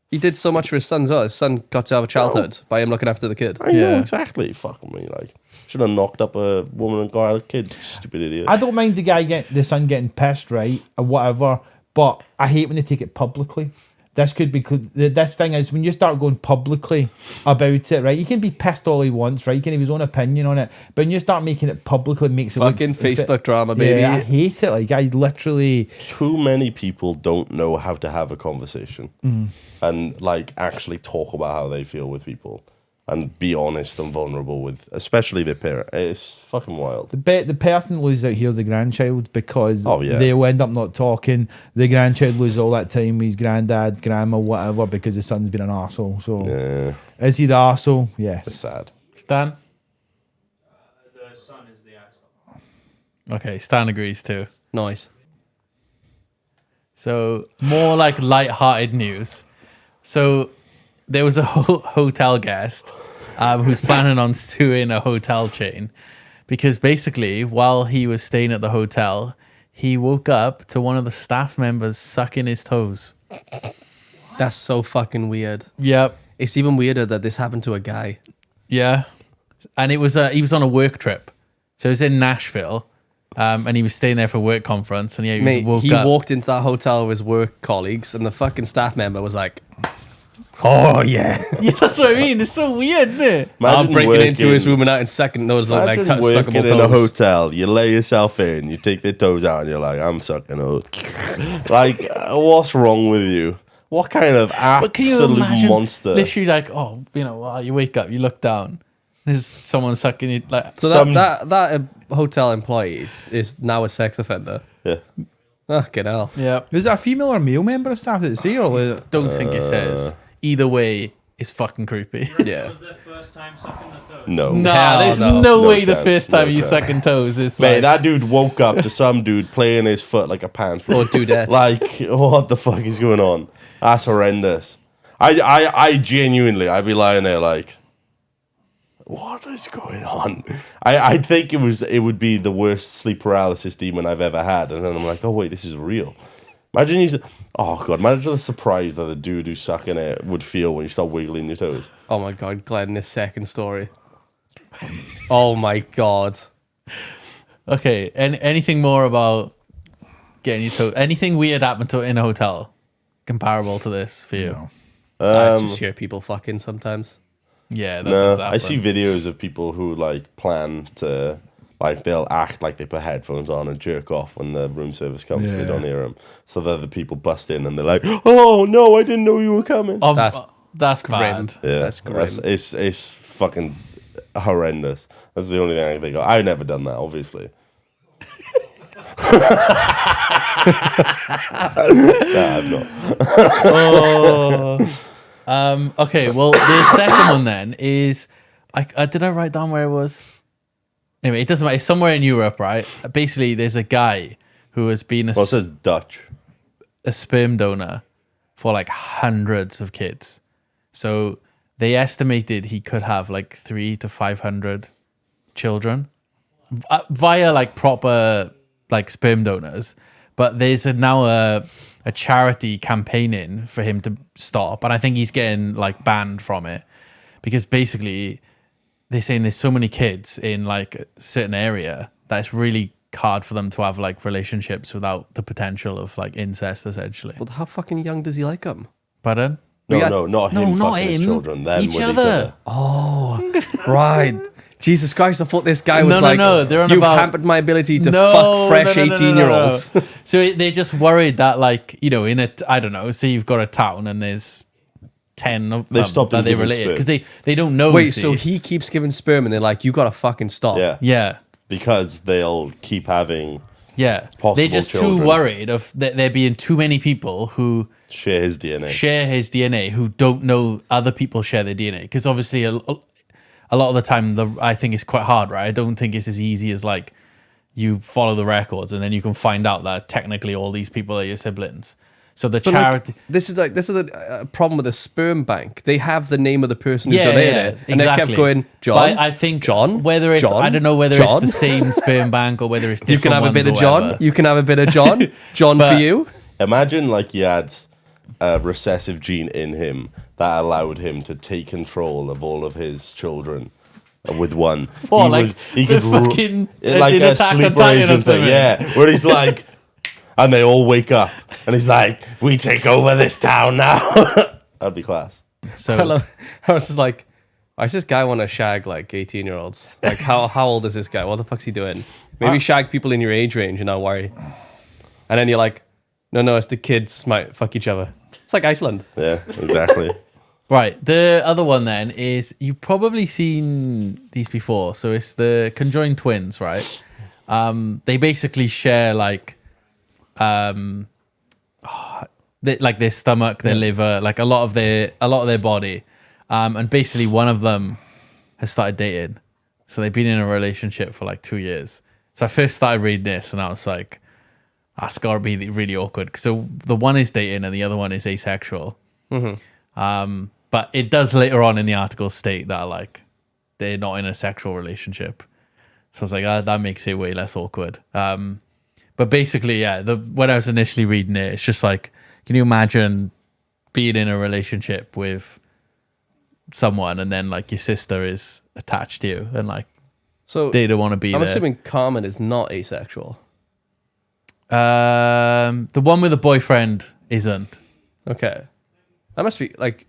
he did so much for his son as well. His son got to have a childhood by him looking after the kid. I know Yeah. exactly. Fucking me, like should have knocked up a woman and got a kid. Stupid idiot. I don't mind the son getting pissed, right, or whatever. But I hate when they take it publicly. This could be this thing is when you start going publicly about it, right? You can be pissed all he wants, right? You can have his own opinion on it, but when you start making it publicly, it makes it Fucking look, Facebook drama, baby. Yeah, I hate it. Like I literally. Too many people don't know how to have a conversation and like actually talk about how they feel with people and be honest and vulnerable with, especially their parent. It's fucking wild. The person that loses out here is the grandchild because Oh, yeah. they'll end up not talking. The grandchild loses all that time with his granddad, grandma, whatever, because the son's been an arsehole. So Yeah, is he the arsehole? it's Yes. sad. Stan. The son is the asshole. Okay, Stan agrees too. Nice. So more like light-hearted news. So there was a hotel guest who's planning on suing a hotel chain because basically while he was staying at the hotel, he woke up to one of the staff members sucking his toes. That's so fucking weird. Yep. It's even weirder that this happened to a guy. Yeah. And it was he was on a work trip. So he was in Nashville. And he was staying there for a work conference, and yeah, he Mate, woke he up. walked into that hotel with his work colleagues, and the fucking staff member was like, "Oh yeah, Yeah, that's what I mean. It's so weird, isn't it? I'm Imagine breaking into his working- room and out in second nose look like Imagine suckable working in a toes." hotel, you lay yourself in, you take their toes out, and you're like, I'm sucking out. Like, what's wrong with you? What kind of But can you absolute imagine, monster? literally, like, oh, you know, you wake up, you look down, there's someone sucking you, like, So Some- that hotel employee is now a sex offender. Yeah. Fucking hell. yeah. Was it a female or male member of staff that say or Don't think it says. Either way, it's fucking creepy. Yeah. Was their first time sucking the toes? No. Nah, there's no. no No way the chance, first time no you chance. sucking toes is Mate, like, that dude woke up to some dude playing his foot like a panther. Or dudette. Like, what the fuck is going on? That's horrendous. I genuinely, I'd be lying there like, what is going on? I think it would be the worst sleep paralysis demon I've ever had. And then I'm like, oh wait, this is real. Imagine imagine the surprise that the dude who's sucking it would feel when you start wiggling your toes. Oh my god, Glenn, this second story. Oh my god. okay, anything more about getting your toes? Anything weird happened to in a hotel? comparable to this for you? No. I just hear people fucking sometimes. Yeah, that No, does happen. I see videos of people who like plan to like they'll act like they put headphones on and jerk off when the room service comes. So they Yeah. don't hear them. So the other people bust in and they're like, "Oh no, I didn't know you were coming." That's Grim. bad. Yeah, That's grim. it's fucking horrendous. That's the only thing I can think of. I've never done that, obviously. Nah, I've not. Okay, well, the second one then is, did I write down where it was? Anyway, it doesn't matter. It's somewhere in Europe, right? Basically, there's a guy who has been Well, it says Dutch. a sperm donor for like hundreds of kids. So they estimated he could have like 300 to 500 children via like proper like sperm donors. But there's now a charity campaigning for him to stop. And I think he's getting like banned from it because basically they're saying there's so many kids in like a certain area that it's really hard for them to have like relationships without the potential of like incest essentially. Well, how fucking young does he like them? Pardon? No, Yeah. not No, him not fucking his him. children. Them Each with other. Right. Jesus Christ, I thought this guy was No, like, they're on you've about- hampered my ability to fuck fresh 18-year-olds. So they're just worried that like, you know, in a, I don't know, say you've got a town and there's 10 of They've them stopped that him they giving related sperm. because they don't know. Wait, see. so he keeps giving sperm and they're like, you gotta fucking stop. Yeah, Yeah. because they'll keep having Yeah. Possible They're just children. too worried of there being too many people who share his DNA. share his DNA who don't know other people share their DNA. Because obviously, a lot of the time, I think it's quite hard, right? I don't think it's as easy as like you follow the records and then you can find out that technically all these people are your siblings. So the But charity. this is a problem with a sperm bank. They have the name of the person who Yeah, donated yeah, it, and they exactly. kept going, John. But I think John, whether it's John, I don't know whether John. it's the same sperm bank or whether it's You different can have a ones bit or of John. whatever. You can have a bit of John. John But- for you. Imagine like you had a recessive gene in him that allowed him to take control of all of his children with one. What, like the fucking like in a Attack on sleeper Titan or agent thing, something? yeah. Where he's like, and they all wake up, and he's like, "We take over this town now." That'd be class. So I was just like, why does this guy want to shag like 18-year-olds? Like, how old is this guy? What the fuck's he doing? Maybe shag people in your age range and not worry. And then you're like, no, it's the kids might fuck each other. It's like Iceland. Yeah, exactly. right, the other one then is you've probably seen these before. So it's the conjoined twins, right? They basically share like like their stomach, their liver, like a lot of their body, and basically one of them has started dating, so they've been in a relationship for like 2 years. So I first started reading this, and I was like, that's gotta be really awkward. So the one is dating, and the other one is asexual. But it does later on in the article state that like they're not in a sexual relationship. So I was like, that makes it way less awkward. But basically, yeah, when I was initially reading it, it's just like, can you imagine being in a relationship with someone and then like your sister is attached to you and like So they don't want to be I'm there? assuming Carmen is not asexual. The one with the boyfriend isn't. Okay. That must be like,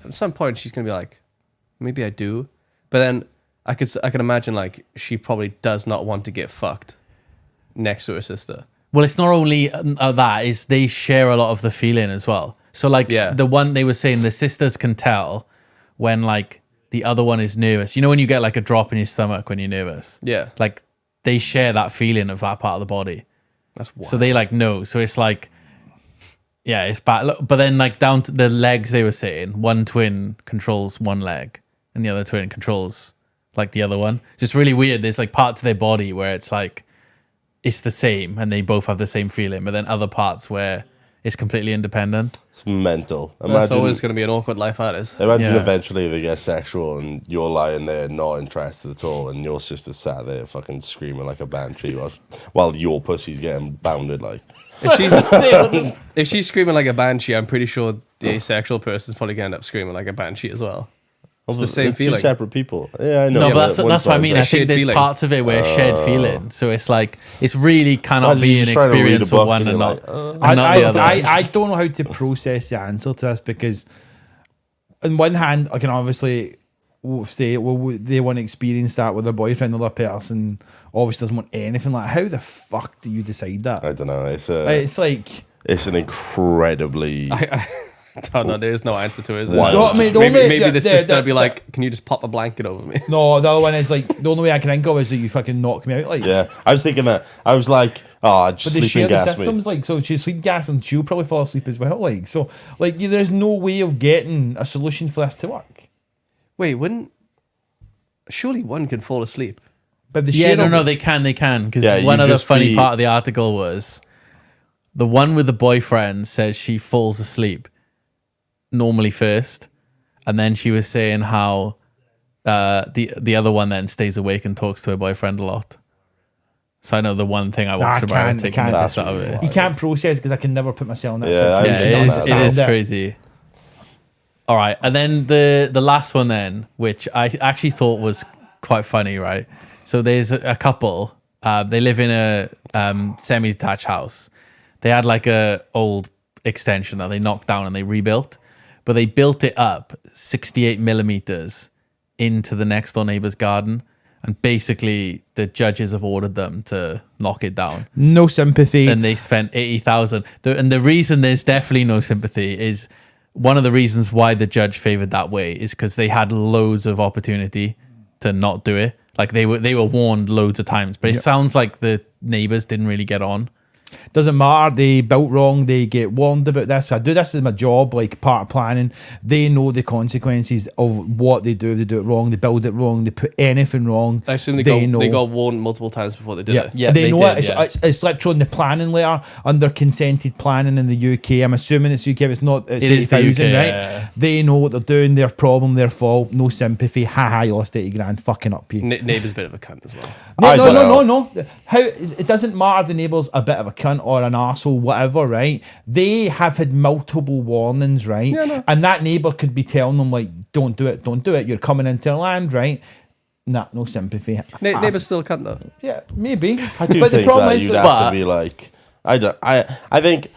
at some point she's going to be like, maybe I do. But then I could imagine like she probably does not want to get fucked next to her sister. Well, it's not only that, is they share a lot of the feeling as well. So like Yeah. the one they were saying, the sisters can tell when like the other one is nervous. You know when you get like a drop in your stomach when you're nervous? Yeah. Like they share that feeling of that part of the body. That's wild. So they like know. So it's like, yeah, it's bad. But then like down to the legs, they were saying one twin controls one leg and the other twin controls like the other one. It's just really weird. There's like parts of their body where it's like, it's the same and they both have the same feeling, but then other parts where it's completely independent. It's mental. That's Imagine, always going to be an awkward life, that is. imagine Yeah. eventually they get sexual and you're lying there not interested at all, and your sister sat there fucking screaming like a banshee while your pussy's getting bounded like. If she's screaming like a banshee, I'm pretty sure the asexual person's probably going to end up screaming like a banshee as well. It's the same They're feeling. Two separate people. Yeah, I know. No, Yeah, but but that's what I one's mean. like- I think shared there's feeling. parts of it where it's shared feeling. So it's like it's really cannot Imagine be you're an just trying to read a experience for book one and and you're not, like, and not the other. I don't know how to process the answer to this because, on one hand, I can obviously say, well, they want to experience that with their boyfriend, the other person obviously doesn't want anything like. How the fuck do you decide that? I don't know. It's like. it's an incredibly. I don't know. There's no answer to it. Is there? Wild. No, I mean, the maybe only- maybe the sister the- would be like, "Can you just pop a blanket over me?" No, the other one is like the only way I can think of is that you fucking knock me out. Like, Yeah, I was thinking that. I was like, oh, just but they share sleeping the gas me. systems, like, so she's sleep gas and she'll probably fall asleep as well. Like, so, like, there's no way of getting a solution for this to work. Wait, surely one can fall asleep. But the Yeah, share no, of- they can, because Yeah, one you of the just funny be- part of the article was the one with the boyfriend says she falls asleep normally first, and then she was saying how the other one then stays awake and talks to her boyfriend a lot. So I know the one thing I watched about her can't- taking the can't. piss out of it. You can't process because I can never put myself in that Yeah, I Yeah, situation. understand it is, that. it is Understand crazy. All right, and then the last one then, which I actually thought was quite funny, right? So there's a couple. They live in a semi-detached house. They had like a old extension that they knocked down and they rebuilt, but they built it up 68 millimeters into the next door neighbor's garden, and basically the judges have ordered them to knock it down. No sympathy. And they spent 80,000. And the reason there's definitely no sympathy is one of the reasons why the judge favored that way is because they had loads of opportunity to not do it. Like they were warned loads of times, but it sounds like the neighbors didn't really get on. Doesn't matter. They built wrong. They get warned about this. I do this as my job, like part of planning. They know the consequences of what they do. They do it wrong. They build it wrong. They put anything wrong. I assume they got warned multiple times before they did it. Yeah, they they know did, it. yeah. It's literally in the planning letter under consented planning in the UK. I'm assuming it's UK. It's not. It's It is the 80,000, UK, right? yeah. They know what they're doing. Their problem. Their fault. No sympathy. Ha, you lost 80 grand. Fucking up you. Neighbour's a bit of a cunt as well. I don't know. No. How it doesn't matter. The neighbour's a bit of a cunt or an arsehole, whatever, right? They have had multiple warnings, right? Yeah, no. And that neighbour could be telling them like, "Don't do it, don't do it. You're coming into the land, right?" Nah, no sympathy. Neighbour's still a cunt though. Yeah, maybe. I do but think the problem that is you'd that have to be like, I think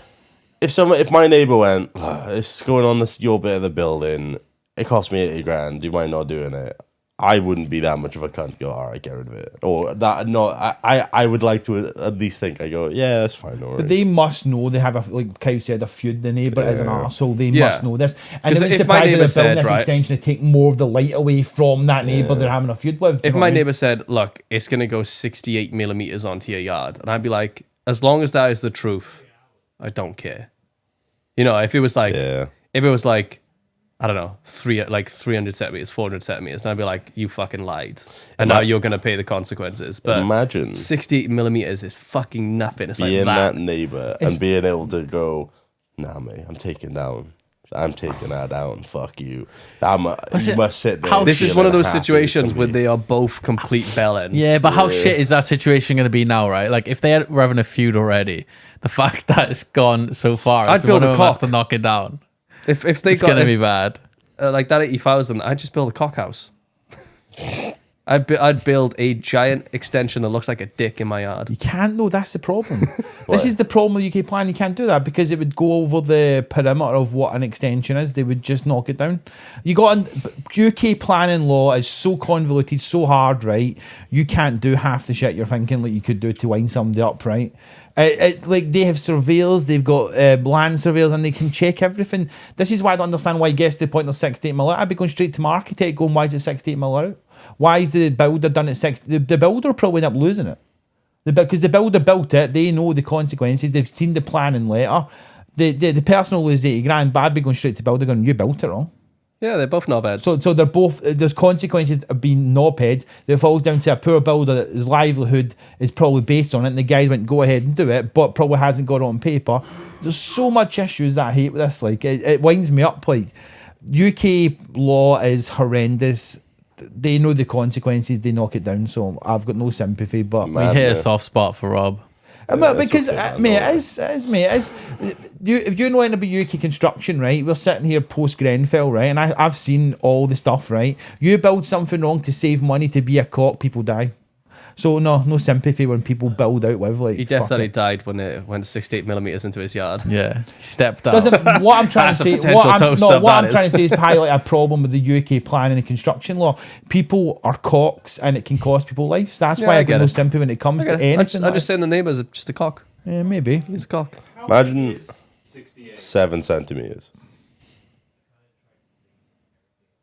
if my neighbour went, it's going on your bit of the building, it cost me 80 grand, do you mind not doing it? I wouldn't be that much of a cunt to go, all right, get rid of it. Or that, no, I would like to at least think, I go, yeah, that's fine. Don't worry. But they must know they have like Kyle said, a feud. The neighbour is an arsehole. They Yeah. must know this. And 'Cause they wouldn't if my surprise neighbour they're building said, this right- extension to take more of the light away from that neighbour they're having a feud with. do you If know my what I mean? neighbour said, "Look, it's gonna go 68 millimeters onto your yard," and I'd be like, "As long as that is the truth, I don't care." You know, if it was like, I don't know, 300 centimeters, 400 centimeters, then I'd be like, "You fucking lied," and now you're gonna pay the consequences. But Imagine 68 millimeters is fucking nothing. It's like being that. that neighbour and being able to go, nah, mate, I'm taking that down. Fuck you. You must sit there. This is feeling one of those happy situations for where me. they are both complete bellends. Yeah, but how shit is that situation going to be now, right? Like if were having a feud already, the fact that it's gone so far, I'd so build one a of them has cock. to knock it down. If they It's got going to be bad. like that 80,000, I'd just build a cock house. I'd build a giant extension that looks like a dick in my yard. You can't though, that's the problem. This is the problem with UK plan. You can't do that because it would go over the perimeter of what an extension is. They would just knock it down. UK planning law is so convoluted, so hard, right? You can't do half the shit you're thinking like you could do to wind somebody up, right? Like they have surveillors, they've got land surveillors, and they can check everything. This is why I don't understand why guess the point of 68 mil out. I'd be going straight to my architect going, why is it 68 mil out? Why is the builder done at 60? The builder will probably end up losing it. Because the builder built it, they know the consequences, they've seen the planning letter. The person will lose 80 grand, but I'd be going straight to builder going, you built it wrong. Yeah, they're both knobheads. So they're both, there's consequences of being knobheads that falls down to a poor builder that his livelihood is probably based on it, and the guy went, go ahead and do it, but probably hasn't got it on paper. There's so much issues that I hate with this. Like, it winds me up. Like, UK law is horrendous. They know the consequences, they knock it down, so I've got no sympathy, but We hit a soft spot for Rob. Because, okay, mate, it is, mate. It is. If you know anything about UK construction, right? We're sitting here post Grenfell, right? And I've seen all the stuff, right? You build something wrong to save money to be a cock, people die. So no sympathy when people build out with like. He definitely died when it went 68 millimeters into his yard. Yeah, he stepped out. What I'm trying That's to a say, potential toast of what that I'm trying to say is highlight a problem with the UK planning and construction law. People are cocks, and it can cost people lives. That's Yeah, why I I get get no it. sympathy when it comes to anything. I'm just saying the neighbour's just a cock. yeah, maybe. He's a cock. How Imagine- big is 68? 7 centimeters.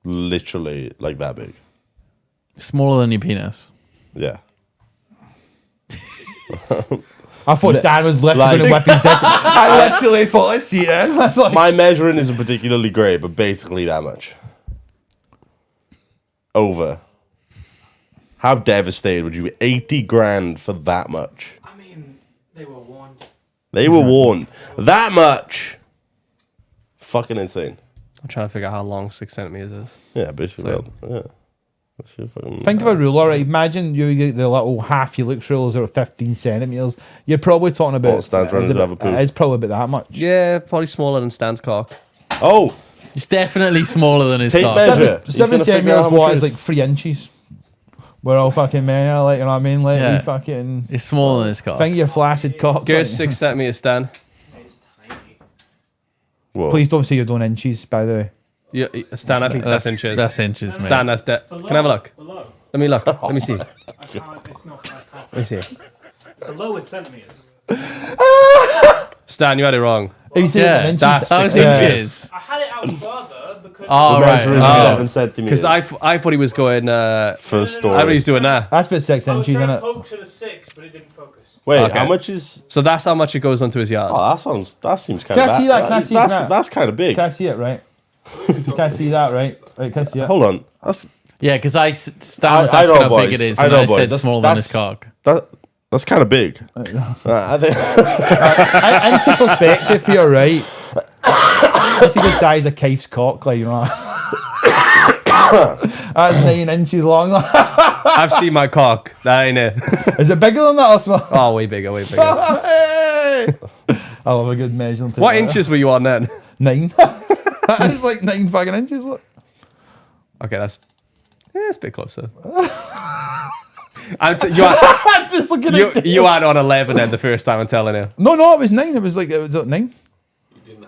Literally like that big. Smaller than your penis. Yeah. I thought Stan was literally going to whip his dick. I literally thought, let's see it. I was like, My measuring isn't particularly great, but basically that much. Over. How devastated would you be? 80 grand for that much. I mean, they were warned. They were warned. That much. Fucking insane. I'm trying to figure out how long 6 centimeters is. Yeah, basically. So- Yeah. Let's see if I can- think of a ruler, right? Imagine you get the little half helix rulers that are 15 centimetres. You're probably talking about. What, Stan's running to have a poo? It's probably about that much. Yeah, probably smaller than Stan's cock. Oh! It's definitely smaller than his Tape cock. measure. He's 7 gonna figure out centimetres how much what it is like 3 inches. We're all fucking men, like, you know what I mean? Like, Yeah. we fucking. It's smaller than his cock. Think of your flaccid cock. Give us 6 centimeters, Stan. It's tiny. Whoa. Please don't say you're doing inches, by the way. Yeah, Stan, I think that's inches. That's inches, mate. Stan, that's Can I have a look? Below. Let me look. Let me see. Let I can't, it's not, I can't. me see. Below is centimetres. Stan, you had it wrong. Are you saying Yeah, in inches? that's That was 6 inches. I had it out further because... Oh, The right. measuring Oh. 7 centimeters. Because I thought he was going. For the story. I thought he was doing that. That's about 6 I was inches, trying isn't to it? poke to the 6, but it didn't focus. Wait, Okay. how much is... So that's how much it goes onto his yard. Oh, that seems kind Can of I see that? Can I see that? That's kind of big. Can I see it, right? You can't see that, right? Right, can I see it? Hold on. That's Yeah, because Stan was I asking know, how boys. big it is, I and know, I boys. said That's- smaller than his that's- cock. that's kind of big. I think Into perspective here, right? This is the size of Keith's cock, like, you know. That's 9 inches long. I've seen my cock. That ain't it. Is it bigger than that or small? Oh, way bigger, way bigger. Hey! I love a good measuring tape. What inches were you on then? 9. That is like 9 fucking inches. Look. Okay, that's a bit closer. You had, Just looking at you had on 11 then the first time I'm telling you. No, it was 9. It was at 9.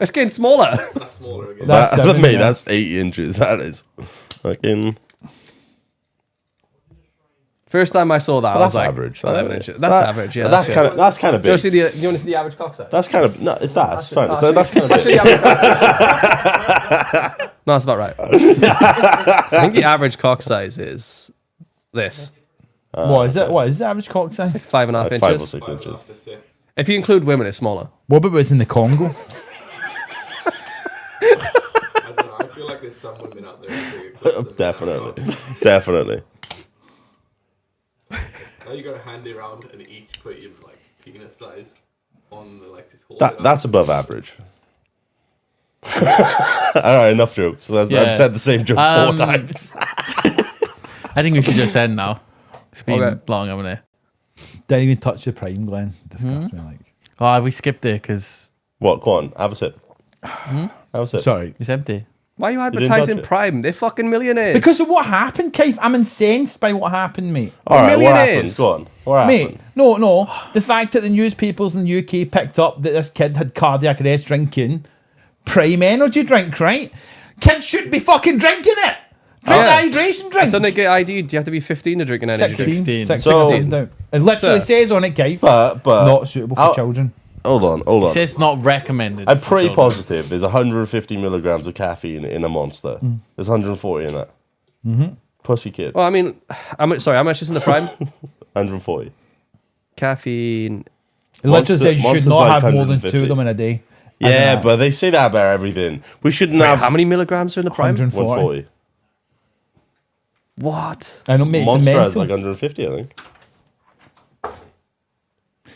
It's getting smaller. That's smaller again. That's 7. mate, yeah. that's 8 inches. That is fucking. First time I saw that, I was That's like, average. 11 That- inches. That's average, yeah. That's good. kind of Do you big. see the? You want to see the average cock size? That's kind of no. It's that. It's fine. Oh, That's kind of actually, big. the average- No, that's about right. I think the average cock size is this What is it? What is the average cock size? 5.5 Like 5 or inches. 6 inches. After 6. If you include women, it's smaller. What about what's in the Congo? I don't know. I feel like there's some women out there. who are bigger than Definitely, definitely. Now you gotta hand it around and each put your like penis size on the like just hold it up. That's above average. All right, enough jokes. I've Yeah. said the same joke 4 times. I think we should just end now. It's been Okay. long, haven't it? Didn't even touch the prime, Glen. Disgust me, like. Oh, we skipped it because What? Go on, have a sip. Have a sip. Sorry. it's empty. Why are you didn't advertising touch it. Prime? They're fucking millionaires. Because of what happened, Keith. I'm incensed by what happened, mate. All right, what happened? millionaires. Go on. What happened? Mate, no. The fact that the newspapers in the UK picked up that this kid had cardiac arrest drinking prime energy drink, right? Kids shouldn't be fucking drinking it. Drink Yeah. hydration drink. It's on the get ID. Do you have to be 15 to drink an energy drink? 16. 16 down. It literally Sir. says on it, Keith, But not suitable for I'll- children. hold on. It says it's not recommended. I'm for pretty children. positive there's 150 milligrams of caffeine in a Monster. There's 140 in that. Pussy kid. Well, I mean, how much is in the Prime? 140. Caffeine. It Monster- literally says you should Monster's not like have more than 2 150. of them in a day. Yeah, but they say that about everything. We shouldn't Wait, have how many milligrams are in the Prime? 140. 140. What? I know, mate, it's Monster has mental. like 150, I think.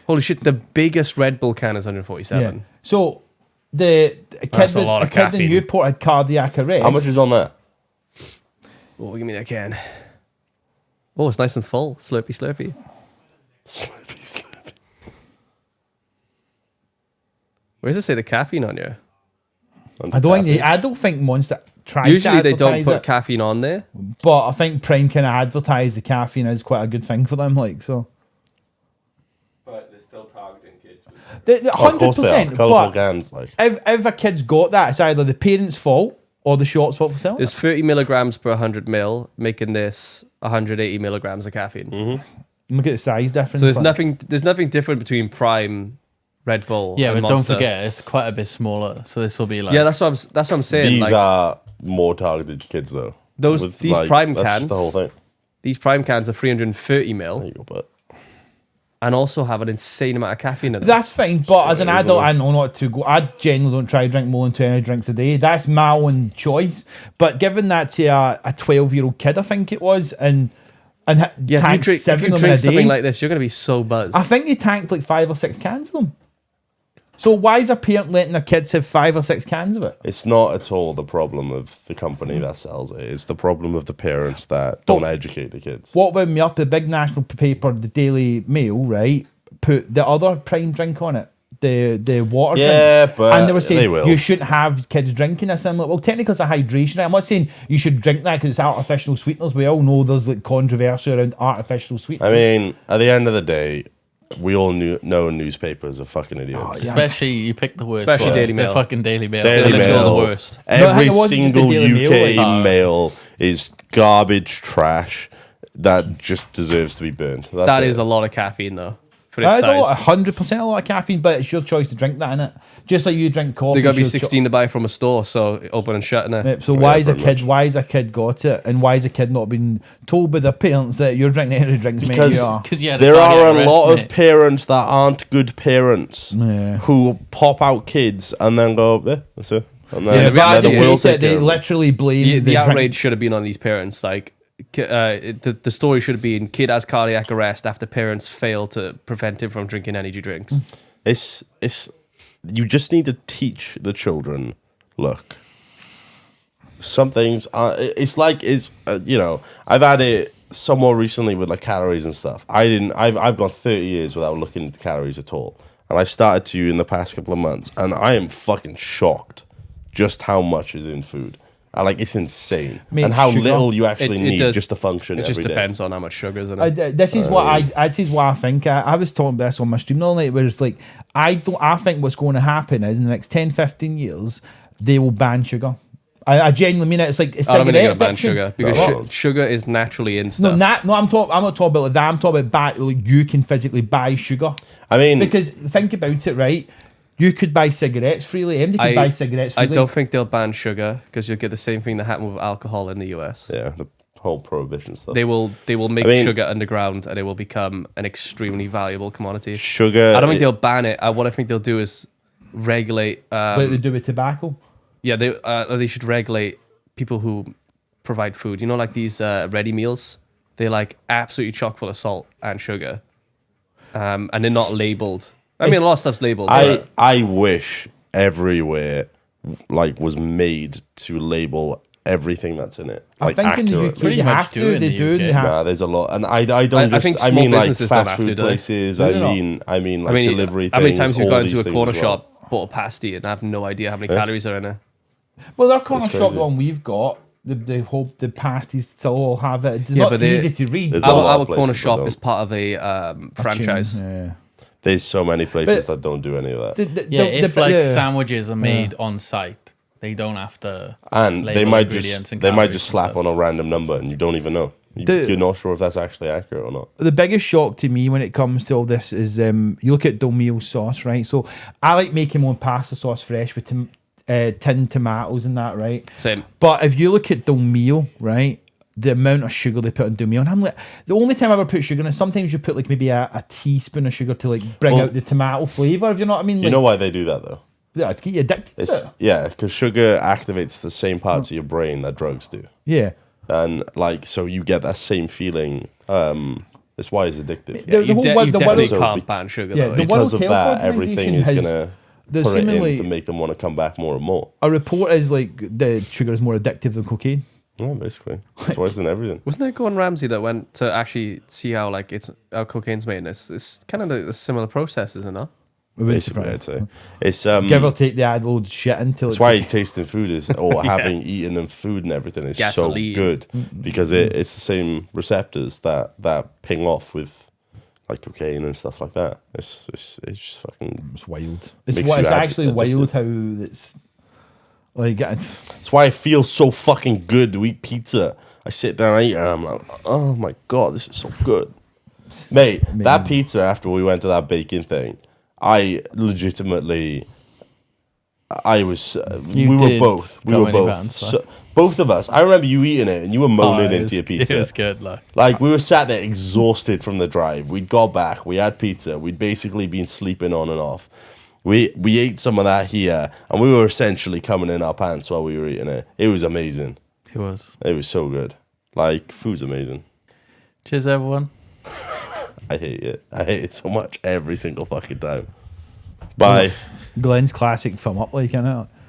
Holy shit! The biggest Red Bull can is 147. Yeah. So the a kid, That's a lot of a kid in caffeine. Newport had cardiac arrest. How much is on there? Oh, give me that can. Oh, it's nice and full. Slurpy, slurpy. Slurpy, slurpy. Where does it say the caffeine on you? I don't think Monster tried Usually to they don't advertise put it, caffeine on there. but I think Prime kind of advertise the caffeine is quite a good thing for them. Like so, But they're still targeting kids. the Of course they are. 100%. Colourful But cans, like. if a kid's got that, it's either the parents' fault or the shop's fault for selling. There's 30 milligrams per 100 mil, making this 180 milligrams of caffeine. Look at the size difference. So there's like- nothing different between Prime, Red Bull, Yeah, and but don't Monster. forget, it's quite a bit smaller. So this will be like. Yeah, that's what I'm saying. These like, are more targeted to kids, though. These like, Prime that's cans. just the whole thing. These Prime cans are 330 There mil you go, but and also have an insane amount of caffeine in them. That's fine, but as an Straight adult, over. I know not to go. I generally don't try to drink more than 20 drinks a day. That's my own choice. But given that to a 12-year-old kid, I think it was, and Yeah, if tanked you 7 drink of them in a something day, like this, you're going to be so buzzed. I think they tanked like 5 or 6 cans of them. So why is a parent letting their kids have 5 or 6 cans of it? it's not at all the problem of the company that sells it. It's the problem of the parents that don't educate the kids. What wound me up, the big national paper, the Daily Mail, right, put the other Prime drink on it. The water Yeah, drink. but and they were saying they will. you shouldn't have kids drinking this. I'm like, well, technically it's a hydration. I'm not saying you should drink that because it's artificial sweeteners. We all know there's like controversy around artificial sweeteners. I mean, at the end of the day, we all know newspapers are fucking idiots. Oh, yeah. Especially you pick the worst. Especially one. Daily The Mail. fucking Daily Mail. Daily They're Mail, the worst. No, I every think it wasn't just the single Daily Mail, UK like- mail is garbage trash that just deserves to be burnt. That is a lot of caffeine, though, for its That is a lot, size. 100% a lot of caffeine, but it's your choice to drink that, innit? Just like you drink coffee. They got to be it's your 16 to buy from a store, so open and shut, innit? Yep, so Yeah, why is a pretty kid? much. Why is a kid got it, and why is a kid not been told by their parents that you're drinking energy drinks? Mate, Because you are. Because yeah, there are a lot of parents that aren't good parents Yeah. who pop out kids and then go, yeah, that's it. And then Yeah, the but I reality just is hate take that they care of it. literally blame The the outrage drink. should have been on these parents. Like, the story should have been kid has cardiac arrest after parents fail to prevent him from drinking energy drinks. It's you just need to teach the children. Look, some things are. It's like I've had it somewhat recently with like calories and stuff. I've gone 30 years without looking at calories at all, and I've started to in the past couple of months, and I am fucking shocked just how much is in food. It's insane, Mate, and how sugar. little you actually It need does- just to function. It just every day. depends on how much sugar is in it. This is what I think. I was talking about this on my stream the other night, where it's like I think what's going to happen is in the next 10, 15 years they will ban sugar. I genuinely mean it. It's like a I don't think they're cigarette going to ban addiction. sugar because No. sugar is naturally in No, stuff. I'm not talking about like that. I'm talking about like you can physically buy sugar. I mean, Because think about it, right? You could buy cigarettes freely. MD could buy cigarettes I freely. don't think they'll ban sugar because you'll get the same thing that happened with alcohol in the US. yeah, the whole prohibition stuff. They will make I mean- sugar underground and it will become an extremely valuable commodity. Sugar. I don't think they'll ban it. What I think they'll do is regulate. Like they do with tobacco. Yeah, they should regulate people who provide food. You know, like these ready meals. They're like absolutely chock full of salt and sugar, and they're not labeled. I mean, a lot of stuff's labeled. I wish everywhere was made to label everything that's in it. I think in the accurately. UK Pretty they much have do to. in They the do. UK. They have. Nah, there's a lot, and I don't I just. think I small mean, like businesses don't fast have to, food do they? places. Do I they not? mean, I mean, delivery. how many things, times we've all gone these into a things corner as well. shop, bought a pasty, and I have no idea how many calories are in it. Well, their corner That's shop, crazy. the one we've got, the pasties still all have it. It's Yeah, not but they- easy to read. There's a lot Our of corner places that shop don't. is part of a franchise. Yeah. There's so many places But- that don't do any of that, Yeah, if the- sandwiches are made on site, they don't have to. and label they might ingredients just and they might calories just and slap stuff. on a random number, and you don't even know. You're not sure if that's actually accurate or not. The biggest shock to me when it comes to all this is you look at Dolmio sauce, right? So I like making my own pasta sauce fresh with tinned tomatoes and that, right? Same. But if you look at Dolmio, right, the amount of sugar they put in Dolmio, and I'm like, the only time I ever put sugar in is sometimes you put like maybe a teaspoon of sugar to like bring Well, out the tomato flavour, if you know what I mean. You Like, know why they do that though? yeah, to get you addicted to It's it. because sugar activates the same parts of your brain that drugs do. Yeah. And so you get that same feeling. That's why it's addictive. The You whole de- world- you the definitely world- can't ban sugar, Yeah, though. the It's- World Because of Health that, everything Organization is has- gonna there's put it in seemingly- to make them want to come back more and more. A report is like the sugar is more addictive than cocaine. Yeah, basically, it's worse than everything. Wasn't it Gordon Ramsay that went to actually see how cocaine's made? It's kind of a similar process, isn't it? It would Basically, I'd surprise. say. It's Give or take, they add loads of shit until that's why tasting food is, or having eaten and food and everything is Gasoline. so good, because it's the same receptors that ping off with like cocaine and stuff like that. It's just fucking. It's wild. It's Makes what you it's actually addicted. wild how it's like. That's why I feel so fucking good to eat pizza. I sit down and eat it and I'm like, oh my god, this is so good. Mate, that pizza after we went to that bacon thing, I legitimately, I was, You we were did both, go many pounds, so. both of us. I remember you eating it and you were moaning into your pizza. It was good, like. Like, we were sat there exhausted from the drive. We'd got back, we had pizza, we'd basically been sleeping on and off. We ate some of that here, and we were essentially coming in our pants while we were eating it. It was amazing. It was. It was so good. Like, food's amazing. Cheers, everyone. I hate it. I hate it so much every single fucking time. Bye. Glen's classic thumb up, like, innit?